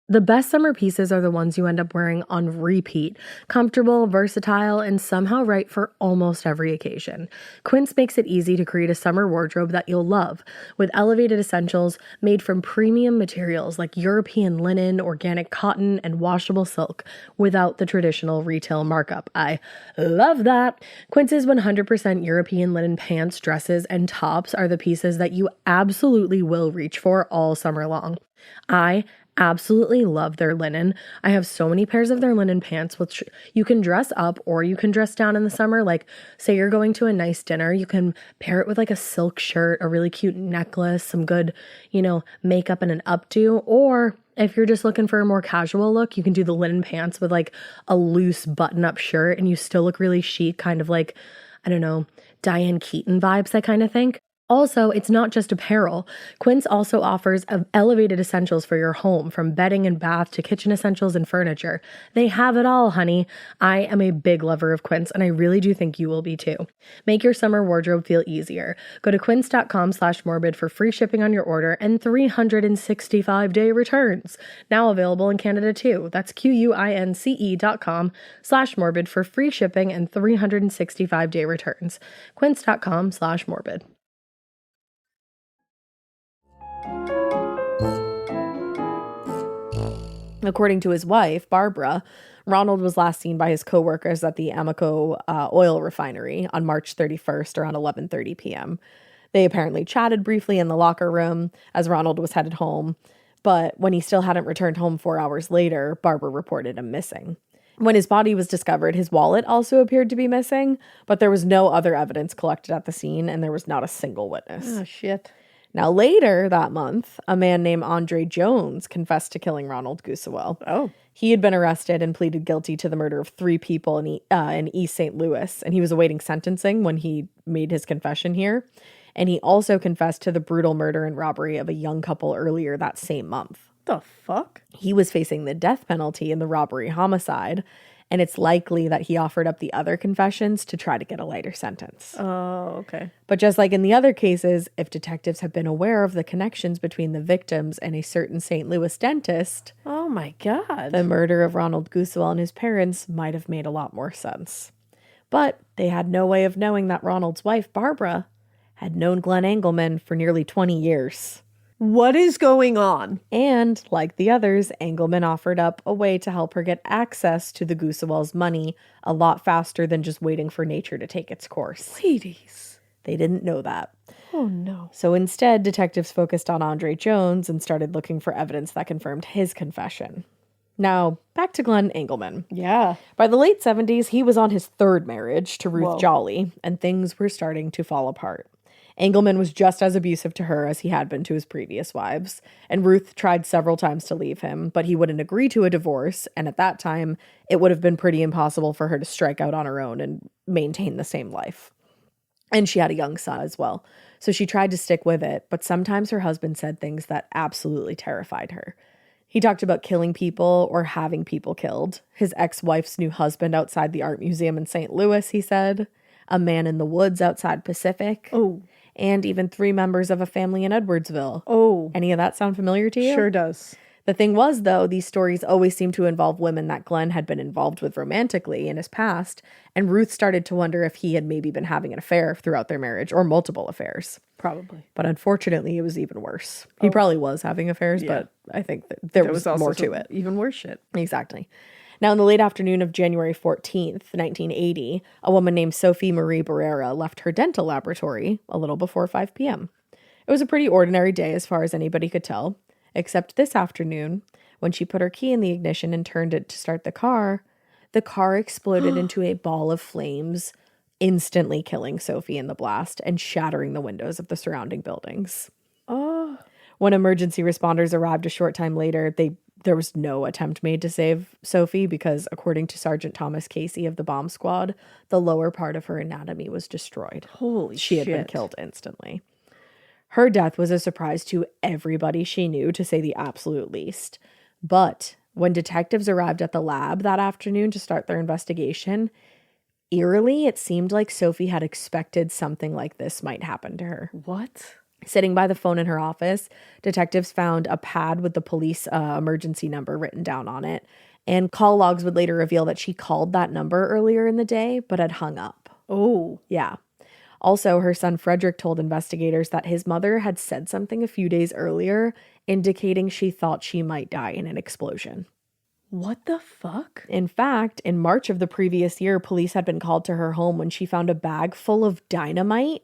The best summer pieces are the ones you end up wearing on repeat. Comfortable, versatile, and somehow right for almost every occasion. Quince makes it easy to create a summer wardrobe that you'll love, with elevated essentials made from premium materials like European linen, organic cotton, and washable silk, without the traditional retail markup. I love that! Quince's 100% European linen pants, dresses, and tops are the pieces that you absolutely will reach for all summer long. I absolutely love their linen. I have so many pairs of their linen pants, which you can dress up or you can dress down in the summer. Like, say you're going to a nice dinner, you can pair it with like a silk shirt, a really cute necklace, some good, makeup and an updo. Or if you're just looking for a more casual look, you can do the linen pants with like a loose button-up shirt and you still look really chic, kind of like, I don't know, Diane Keaton vibes, I kind of think. Also, it's not just apparel. Quince also offers elevated essentials for your home, from bedding and bath to kitchen essentials and furniture. They have it all, honey. I am a big lover of Quince, and I really do think you will be too. Make your summer wardrobe feel easier. Go to quince.com/morbid for free shipping on your order and 365-day returns. Now available in Canada too. That's QUINCE.com/morbid for free shipping and 365-day returns. Quince.com/morbid. According to his wife, Barbara, Ronald was last seen by his coworkers at the Amoco oil refinery on March 31st around 11:30 p.m. They apparently chatted briefly in the locker room as Ronald was headed home, but when he still hadn't returned home 4 hours later, Barbara reported him missing. When his body was discovered, his wallet also appeared to be missing, but there was no other evidence collected at the scene, and there was not a single witness. Oh, shit. Now, later that month, a man named Andre Jones confessed to killing Ronald Goodsell. Oh. He had been arrested and pleaded guilty to the murder of 3 people in East St. Louis, and he was awaiting sentencing when he made his confession here. And he also confessed to the brutal murder and robbery of a young couple earlier that same month. The fuck? He was facing the death penalty in the robbery homicide, and it's likely that he offered up the other confessions to try to get a lighter sentence. Oh, okay. But just like in the other cases, if detectives had been aware of the connections between the victims and a certain St. Louis dentist, Oh my God. the murder of Ronald Goodsell and his parents might have made a lot more sense. But they had no way of knowing that Ronald's wife, Barbara, had known Glen Engleman for nearly 20 years. What is going on? And, like the others, Engleman offered up a way to help her get access to the Goodsell's money a lot faster than just waiting for nature to take its course. Ladies. They didn't know that. Oh no. So instead, detectives focused on Andre Jones and started looking for evidence that confirmed his confession. Now, back to Glen Engleman. Yeah. By the late 70s, he was on his 3rd marriage to Ruth Whoa. Jolly, and things were starting to fall apart. Engleman was just as abusive to her as he had been to his previous wives, and Ruth tried several times to leave him, but he wouldn't agree to a divorce, and at that time, it would have been pretty impossible for her to strike out on her own and maintain the same life. And she had a young son as well, so she tried to stick with it, but sometimes her husband said things that absolutely terrified her. He talked about killing people or having people killed. His ex-wife's new husband outside the art museum in St. Louis, he said. A man in the woods outside Pacific. Oh. And even 3 members of a family in Edwardsville. Oh. Any of that sound familiar to you? Sure does. The thing was, though, these stories always seemed to involve women that Glenn had been involved with romantically in his past, and Ruth started to wonder if he had maybe been having an affair throughout their marriage, or multiple affairs. Probably. But unfortunately, it was even worse. He probably was having affairs, but I think that there was also more to some it. Even worse shit. Exactly. Now, in the late afternoon of January 14th, 1980, a woman named Sophie Marie Barrera left her dental laboratory a little before 5 p.m. It was a pretty ordinary day as far as anybody could tell, except this afternoon, when she put her key in the ignition and turned it to start the car exploded into a ball of flames, instantly killing Sophie in the blast and shattering the windows of the surrounding buildings. Oh. When emergency responders arrived a short time later, there was no attempt made to save Sophie because, according to Sergeant Thomas Casey of the bomb squad, the lower part of her anatomy was destroyed. Holy She shit. had been killed instantly. Her death was a surprise to everybody she knew, to say the absolute least. But when detectives arrived at the lab that afternoon to start their investigation, eerily, it seemed like Sophie had expected something like this might happen to her. What? Sitting by the phone in her office, detectives found a pad with the police emergency number written down on it, and call logs would later reveal that she called that number earlier in the day, but had hung up. Oh. Yeah. Also, her son Frederick told investigators that his mother had said something a few days earlier, indicating she thought she might die in an explosion. What the fuck? In fact, in March of the previous year, police had been called to her home when she found a bag full of dynamite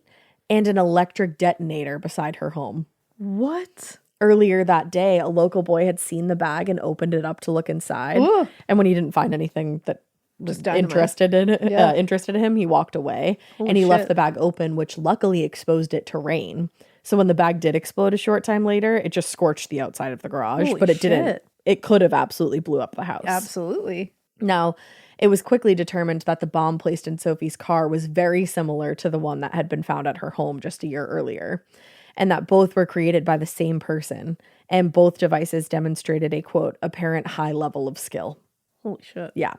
and an electric detonator beside her home. What? Earlier that day, a local boy had seen the bag and opened it up to look inside. Ugh. And when he didn't find anything that was Just dynamite. interested in him, he walked away. And he left the bag open, which luckily exposed it to rain. So when the bag did explode a short time later, it just scorched the outside of the garage. Holy but it didn't. shit. It could have absolutely blew up the house. Absolutely. Now, it was quickly determined that the bomb placed in Sophie's car was very similar to the one that had been found at her home just a year earlier, and that both were created by the same person, and both devices demonstrated a, quote, apparent high level of skill. Holy shit. Yeah.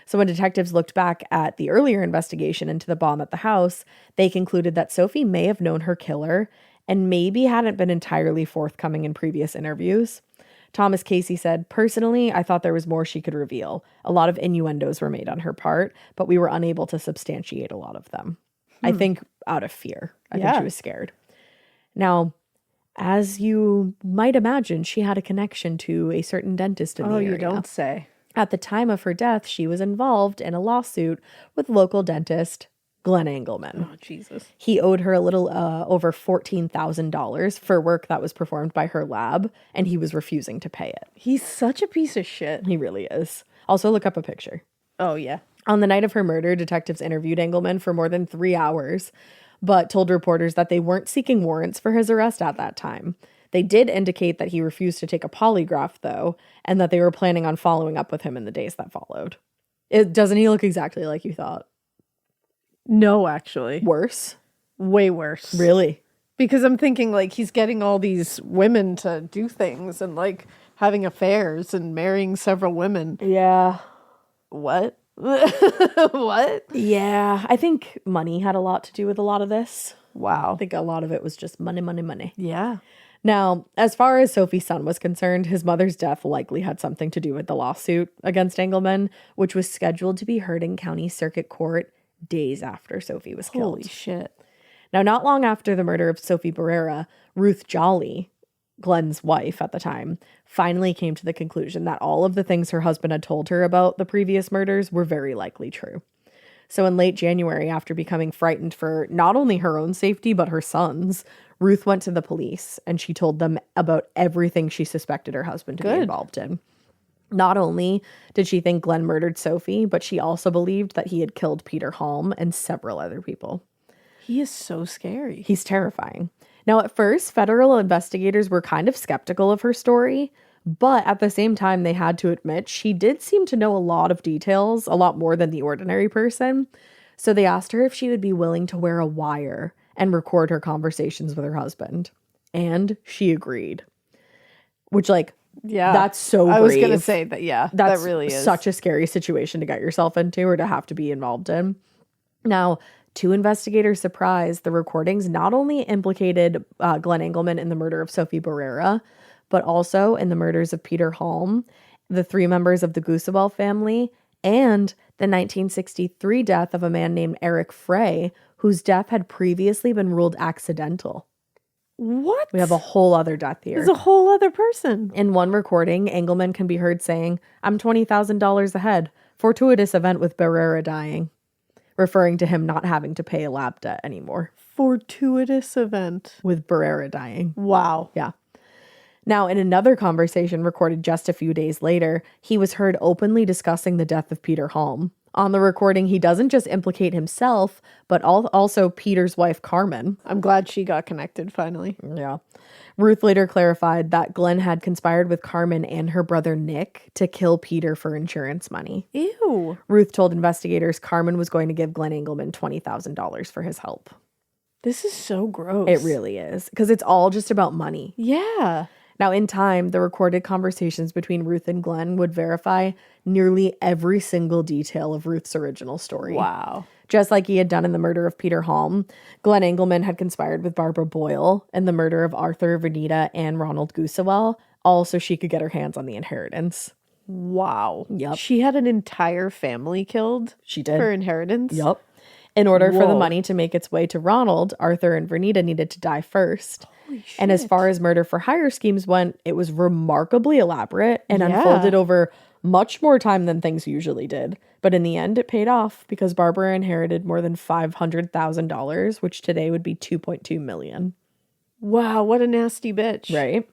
So when detectives looked back at the earlier investigation into the bomb at the house, they concluded that Sophie may have known her killer and maybe hadn't been entirely forthcoming in previous interviews. Thomas Casey said, personally, I thought there was more she could reveal. A lot of innuendos were made on her part, but we were unable to substantiate a lot of them. I think out of fear. I think she was scared. Now, as you might imagine, she had a connection to a certain dentist in the area. You don't say. At the time of her death, she was involved in a lawsuit with local dentist Glen Engleman. Oh, Jesus. He owed her a little over $14,000 for work that was performed by her lab, and he was refusing to pay it. He's such a piece of shit. He really is. Also, look up a picture. Oh, yeah. On the night of her murder, detectives interviewed Engleman for more than 3 hours, but told reporters that they weren't seeking warrants for his arrest at that time. They did indicate that he refused to take a polygraph, though, and that they were planning on following up with him in the days that followed. Doesn't he look exactly like you thought? No, actually. Worse? Way worse. Really? Because I'm thinking, like, he's getting all these women to do things and, like, having affairs and marrying several women. Yeah. What? What? Yeah. I think money had a lot to do with a lot of this. Wow. I think a lot of it was just money, money, money. Yeah. Now, as far as Sophie's son was concerned, his mother's death likely had something to do with the lawsuit against Engleman, which was scheduled to be heard in County Circuit Court days after Sophie was killed. Holy shit. Now, not long after the murder of Sophie Barrera, Ruth Jolly, Glen's wife at the time, finally came to the conclusion that all of the things her husband had told her about the previous murders were very likely true. So in late January, after becoming frightened for not only her own safety, but her son's, Ruth went to the police and she told them about everything she suspected her husband to be involved in. Not only did she think Glen murdered Sophie, but she also believed that he had killed Peter Halm and several other people. He is so scary. He's terrifying. Now, at first, federal investigators were kind of skeptical of her story, but at the same time, they had to admit she did seem to know a lot of details, a lot more than the ordinary person. So they asked her if she would be willing to wear a wire and record her conversations with her husband. And she agreed. Which, like, Yeah. that's so brave. I was going to say that, yeah. That's that really is. such a scary situation to get yourself into or to have to be involved in. Now, two investigators surprised the recordings not only implicated Glen Engleman in the murder of Sophie Barrera, but also in the murders of Peter Halm, the 3 members of the Gusewell family, and the 1963 death of a man named Eric Frey, whose death had previously been ruled accidental. What? We have a whole other death here. There's a whole other person. In one recording, Engleman can be heard saying, "I'm $20,000 ahead. Fortuitous event with Barrera dying," referring to him not having to pay a lab debt anymore. Fortuitous event. With Barrera dying. Wow. Yeah. Now, in another conversation recorded just a few days later, he was heard openly discussing the death of Peter Halm. On the recording, he doesn't just implicate himself, but also Peter's wife, Carmen. I'm glad she got connected finally. Yeah. Ruth later clarified that Glen had conspired with Carmen and her brother Nick to kill Peter for insurance money. Ew. Ruth told investigators Carmen was going to give Glen Engleman $20,000 for his help. This is so gross. It really is, because it's all just about money. Yeah. Now, in time, the recorded conversations between Ruth and Glen would verify nearly every single detail of Ruth's original story. Wow. Just like he had done in the murder of Peter Halm, Glen Engleman had conspired with Barbara Boyle in the murder of Arthur, Vernita, and Ronald Gusewell, all so she could get her hands on the inheritance. Wow. Yep. She had an entire family killed She did. for inheritance? Yep. In order for the Whoa. money to make its way to Ronald, Arthur and Vernita needed to die first. Holy shit. And as far as murder for hire schemes went, it was remarkably elaborate and unfolded over much more time than things usually did. But in the end, it paid off because Barbara inherited more than $500,000, which today would be $2.2 million. Wow, what a nasty bitch. Right?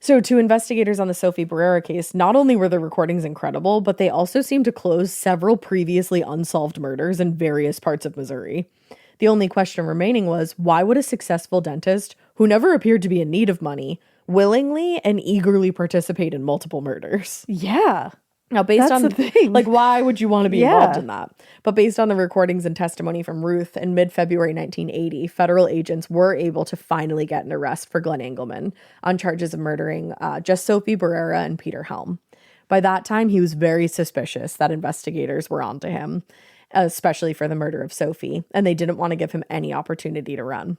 So to investigators on the Sophie Barrera case, not only were the recordings incredible, but they also seemed to close several previously unsolved murders in various parts of Missouri. The only question remaining was, why would a successful dentist, who never appeared to be in need of money, willingly and eagerly participate in multiple murders? Yeah. Now, based That's on the thing. like, why would you want to be involved Yeah. in that? But based on the recordings and testimony from Ruth, in mid-February 1980, federal agents were able to finally get an arrest for Glen Engleman on charges of murdering just Sophie Barrera and Peter Helm. By that time, he was very suspicious that investigators were onto him, especially for the murder of Sophie, and they didn't want to give him any opportunity to run.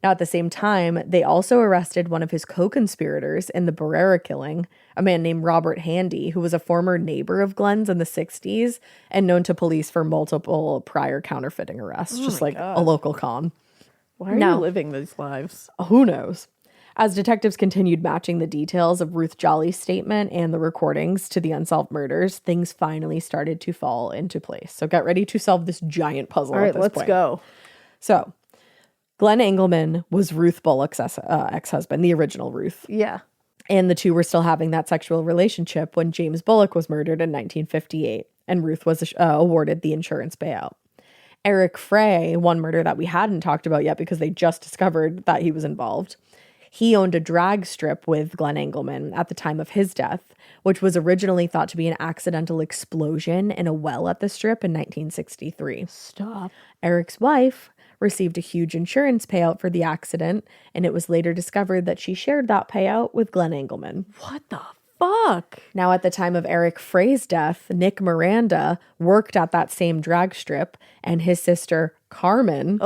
Now, at the same time, they also arrested one of his co-conspirators in the Barrera killing, a man named Robert Handy, who was a former neighbor of Glen's in the 60s and known to police for multiple prior counterfeiting arrests, just like a local con. Why are Now- you living these lives? Who knows? As detectives continued matching the details of Ruth Jolly's statement and the recordings to the unsolved murders, things finally started to fall into place. So get ready to solve this giant puzzle All at right, this let's point. go. So, Glen Engleman was Ruth Bullock's ex-husband, the original Ruth. Yeah. And the two were still having that sexual relationship when James Bullock was murdered in 1958. and Ruth was awarded the insurance payout. Eric Frey, one murder that we hadn't talked about yet because they just discovered that he was involved. He owned a drag strip with Glen Engleman at the time of his death, which was originally thought to be an accidental explosion in a well at the strip in 1963. Stop. Eric's wife received a huge insurance payout for the accident, and it was later discovered that she shared that payout with Glen Engleman. What the fuck? Now, at the time of Eric Frey's death, Nick Miranda worked at that same drag strip, and his sister, Carmen,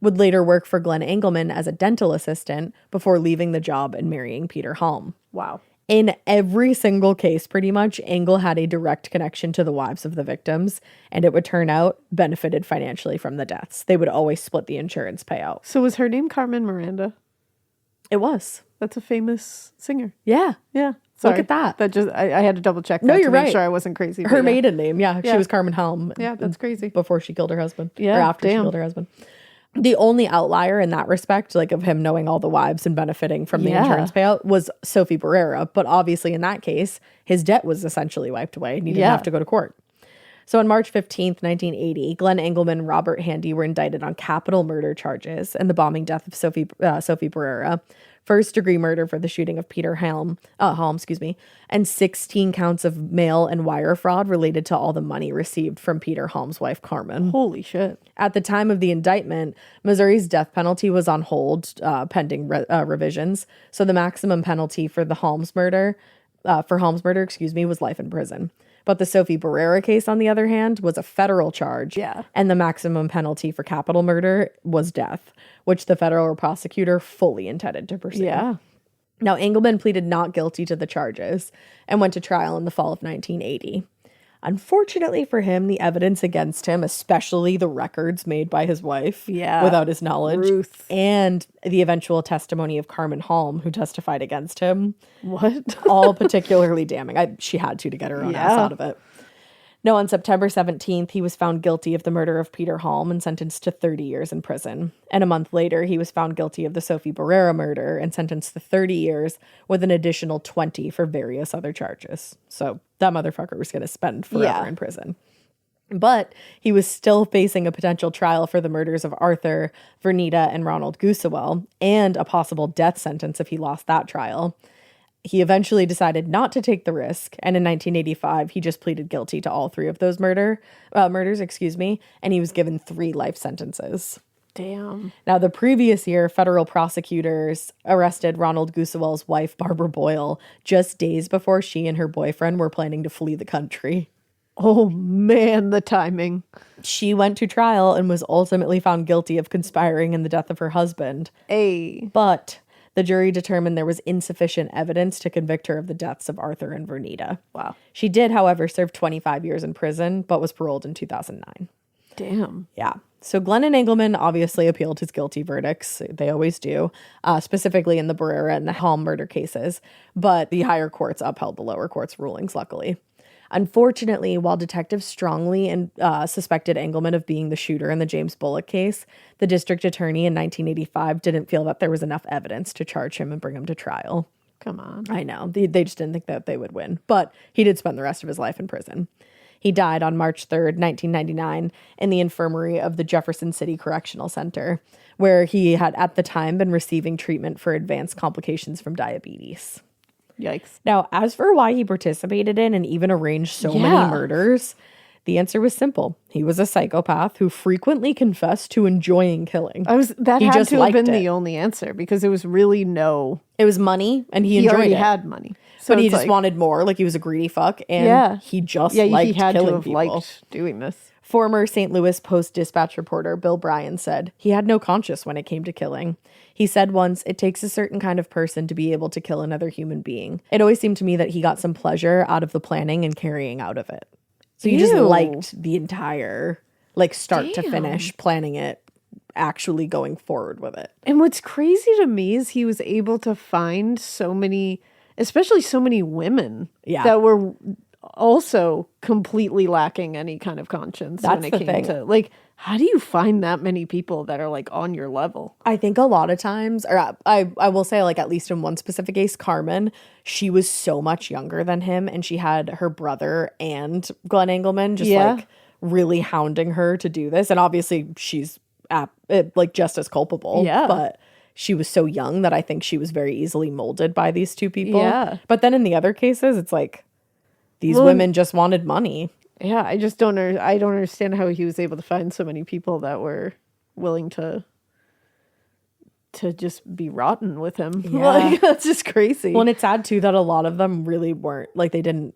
would later work for Glen Engleman as a dental assistant before leaving the job and marrying Peter Halm. Wow. In every single case, pretty much, Engel had a direct connection to the wives of the victims, and it would turn out benefited financially from the deaths. They would always split the insurance payout. So was her name Carmen Miranda? It was. That's a famous singer. Yeah. Yeah. Look at that. That just I had to double check that you're to make right. sure I wasn't crazy. Her maiden name, she was Carmen Helm. Yeah, that's crazy. Before she killed her husband. Yeah, or after she killed her husband. The only outlier in that respect, like of him knowing all the wives and benefiting from the insurance payout, was Sophie Barrera. But obviously in that case, his debt was essentially wiped away and he didn't have to go to court. So on March 15th, 1980, Glen Engleman and Robert Handy were indicted on capital murder charges and the bombing death of Sophie Barrera, first-degree murder for the shooting of Peter Halm, and 16 counts of mail and wire fraud related to all the money received from Peter Halm's wife, Carmen. Holy shit. At the time of the indictment, Missouri's death penalty was on hold pending revisions. So the maximum penalty for the Halm's murder, was life in prison. But the Sophie Barrera case, on the other hand, was a federal charge. Yeah. And the maximum penalty for capital murder was death, which the federal prosecutor fully intended to pursue. Yeah. Now, Engleman pleaded not guilty to the charges and went to trial in the fall of 1980. Unfortunately for him, the evidence against him, especially the records made by his wife without his knowledge, Ruth. and the eventual testimony of Carmen Halm, who testified against him, all particularly damning. She had to get her own ass out of it. No, on September 17th, he was found guilty of the murder of Peter Halm and sentenced to 30 years in prison. And a month later, he was found guilty of the Sophie Barrera murder and sentenced to 30 years with an additional 20 for various other charges. So that motherfucker was going to spend forever in prison. But he was still facing a potential trial for the murders of Arthur, Vernita, and Ronald Gusewell, and a possible death sentence if he lost that trial. He eventually decided not to take the risk, and in 1985, he just pleaded guilty to all three of those murders, and he was given 3 life sentences. Damn. Now, the previous year, federal prosecutors arrested Ronald Gusewell's wife, Barbara Boyle, just days before she and her boyfriend were planning to flee the country. Oh, man, the timing. She went to trial and was ultimately found guilty of conspiring in the death of her husband. But the jury determined there was insufficient evidence to convict her of the deaths of Arthur and Vernita. Wow. She did, however, serve 25 years in prison, but was paroled in 2009. Damn. Yeah. So Glen and Engleman obviously appealed his guilty verdicts. They always do, specifically in the Barrera and the Halm murder cases. But the higher courts upheld the lower court's rulings, luckily. Unfortunately, while detectives strongly suspected Engleman of being the shooter in the James Bullock case, the district attorney in 1985 didn't feel that there was enough evidence to charge him and bring him to trial. Come on. I know. They just didn't think that they would win. But he did spend the rest of his life in prison. He died on March 3rd, 1999, in the infirmary of the Jefferson City Correctional Center, where he had at the time been receiving treatment for advanced complications from diabetes. Yikes. Now, as for why he participated in and even arranged so many murders, the answer was simple. He was a psychopath who frequently confessed to enjoying killing. That had to have been the only answer because it was really It was money, and he enjoyed already it. had money. So but he just wanted more. Like, he was a greedy fuck, and he just liked he had killing to have people. liked doing this. Former St. Louis Post-Dispatch reporter Bill Bryan said, he had no conscience when it came to killing. He said once, it takes a certain kind of person to be able to kill another human being. It always seemed to me that he got some pleasure out of the planning and carrying out of it. So he just liked the entire, start to finish, planning it, actually going forward with it. And what's crazy to me is he was able to find so many, especially so many women that were also completely lacking any kind of conscience when it came to How do you find that many people that are like on your level? I think a lot of times, or I will say, like, at least in one specific case, Carmen, she was so much younger than him, and she had her brother and Glen Engleman just like really hounding her to do this. And obviously she's like just as culpable. Yeah. But she was so young that I think she was very easily molded by these two people. Yeah. But then in the other cases, it's like these women just wanted money. Yeah, I just don't I don't understand how he was able to find so many people that were willing to just be rotten with him. Yeah. Like, that's just crazy. Well, and it's sad too that a lot of them really weren't, like, they didn't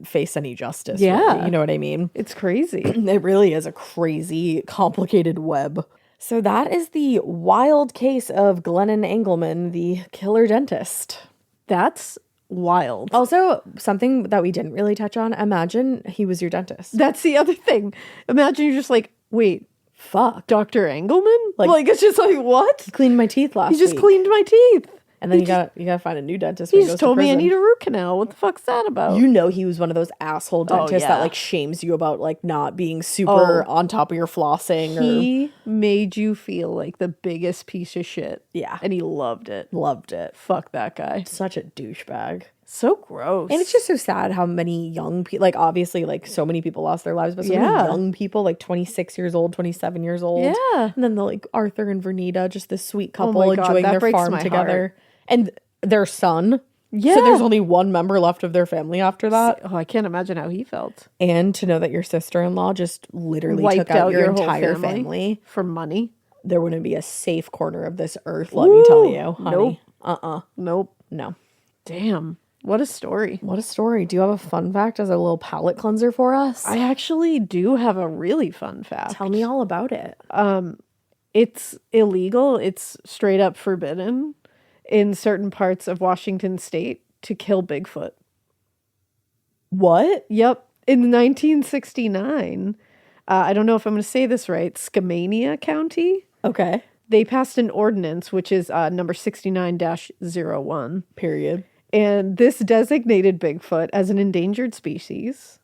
face any justice. Yeah. Really, you know what I mean? It's crazy. It really is a crazy, complicated web. So that is the wild case of Glennon Engleman, the killer dentist. That's wild. Also, something that we didn't really touch on, imagine he was your dentist. That's the other thing. Imagine you're just like, wait, Fuck. Dr. Engelman? Like- Like it's just like, what? He cleaned my teeth last He just week. cleaned my teeth. And then you gotta find a new dentist. He when just goes to told me I prison. need a root canal. What the fuck's that about? You know he was one of those asshole dentists that yeah. like shames you about like not being super on top of your flossing. He made you feel like the biggest piece of shit. Yeah. And he loved it. Loved it. Fuck that guy. Such a douchebag. So gross. And it's just so sad how many young people, like obviously like so many people lost their lives, but so many Yeah. young people, like 26 years old, 27 years old. Yeah. And then the like Arthur and Vernita, just this sweet couple my God, enjoying that their breaks farm my together. heart. And their son. Yeah. So there's only one member left of their family after that. Oh, I can't imagine how he felt. And to know that your sister-in-law just literally Wiped took out your whole entire family. for money. There wouldn't be a safe corner of this earth, let me tell Woo! you, honey. Nope. No. Damn. What a story. What a story. Do you have a fun fact as a little palate cleanser for us? I actually do have a really fun fact. Tell me all about it. It's illegal. It's straight up forbidden in certain parts of Washington state to kill Bigfoot. What? Yep. In 1969, I don't know if I'm going to say this right, Skamania County, Okay. they passed an ordinance, which is number 69-01. Period. And this designated Bigfoot as an endangered species.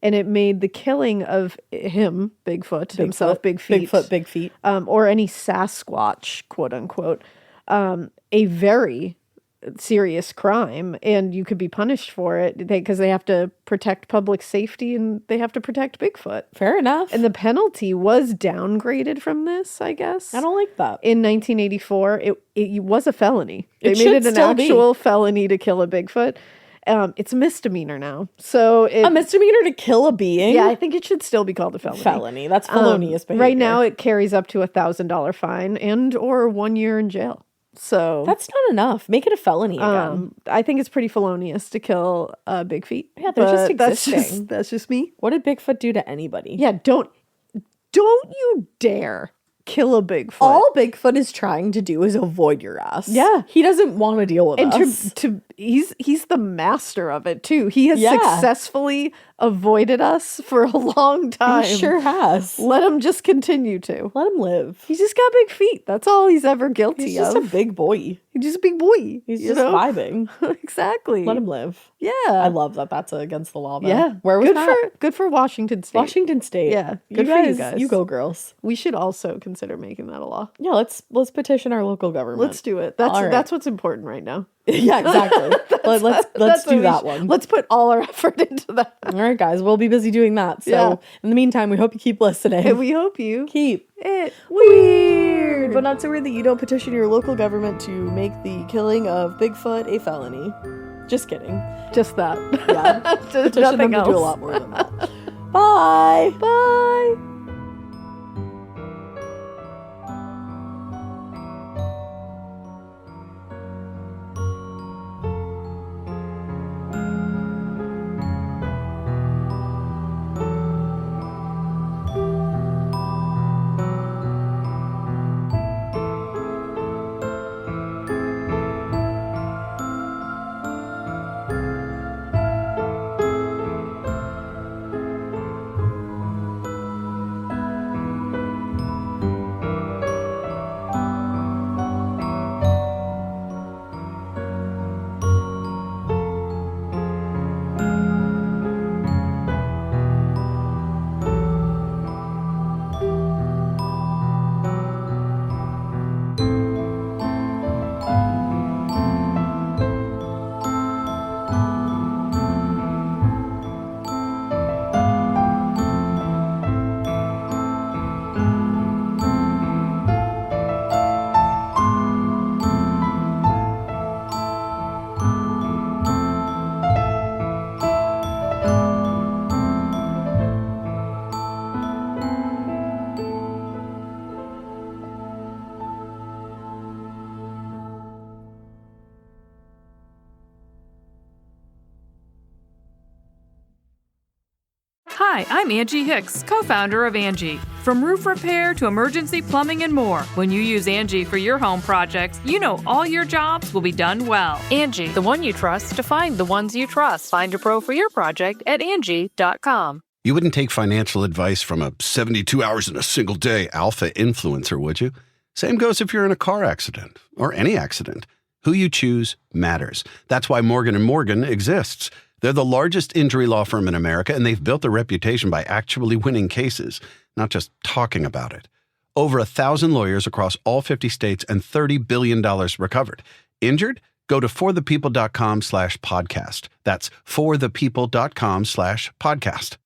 And it made the killing of him, Bigfoot, himself, Big Feet. Bigfoot, big feet. Or any Sasquatch, quote unquote, a very serious crime, and you could be punished for it because they have to protect public safety and they have to protect Bigfoot. Fair enough. And the penalty was downgraded from this, I guess. I don't like that. In 1984, it was a felony. They It made should it an still be. actual felony to kill a Bigfoot. It's a misdemeanor now. So A misdemeanor to kill a being? yeah, I think it should still be called a felony. Felony. That's felonious behavior. Right now, it carries up to $1,000 fine and or 1 year in jail. So That's not enough. Make it a felony again. I think it's pretty felonious to kill Big Feet. Yeah, they're just but existing. That's just me. What did Bigfoot do to anybody? Yeah, don't you dare kill a Bigfoot. All Bigfoot is trying to do is avoid your ass. Yeah. He doesn't want to deal with and us. he's the master of it too. He has Yeah. successfully avoided us for a long time. He sure has. Let him just continue to. Let him live. He's just got big feet. That's all he's ever guilty He's just of. a big boy. He's just a big boy. He's you just know? vibing. Exactly. Let him live. Yeah. I love that. That's against the law. Though. Yeah. Where was good that? good for Washington State. Washington State. Yeah. You Good for guys, you guys. you go, girls. We should also consider making that a law. Yeah, let's petition our local government. Let's do it. That's All right. that's what's important right now. Yeah, exactly. let's That's do what that we one. Let's put all our effort into that. All right, guys, we'll be busy doing that. So Yeah. in the meantime, we hope you keep listening. And we hope you keep it weird, but not so weird that you don't petition your local government to make the killing of Bigfoot a felony. Just kidding. just that. Yeah. Just Petition nothing them else. to do a lot more than that. Bye. Bye. Hi, I'm Angie Hicks, co-founder of Angie. From roof repair to emergency plumbing and more, when you use Angie for your home projects, you know all your jobs will be done well. Angie, the one you trust to find the ones you trust. Find a pro for your project at Angie.com. You wouldn't take financial advice from a 72 hours in a single day alpha influencer, would you? Same goes if you're in a car accident or any accident. Who you choose matters. That's why Morgan & Morgan exists. They're the largest injury law firm in America, and they've built a reputation by actually winning cases, not just talking about it. Over 1,000 lawyers across all 50 states and $30 billion recovered. Injured? Go to forthepeople.com/podcast. That's forthepeople.com/podcast.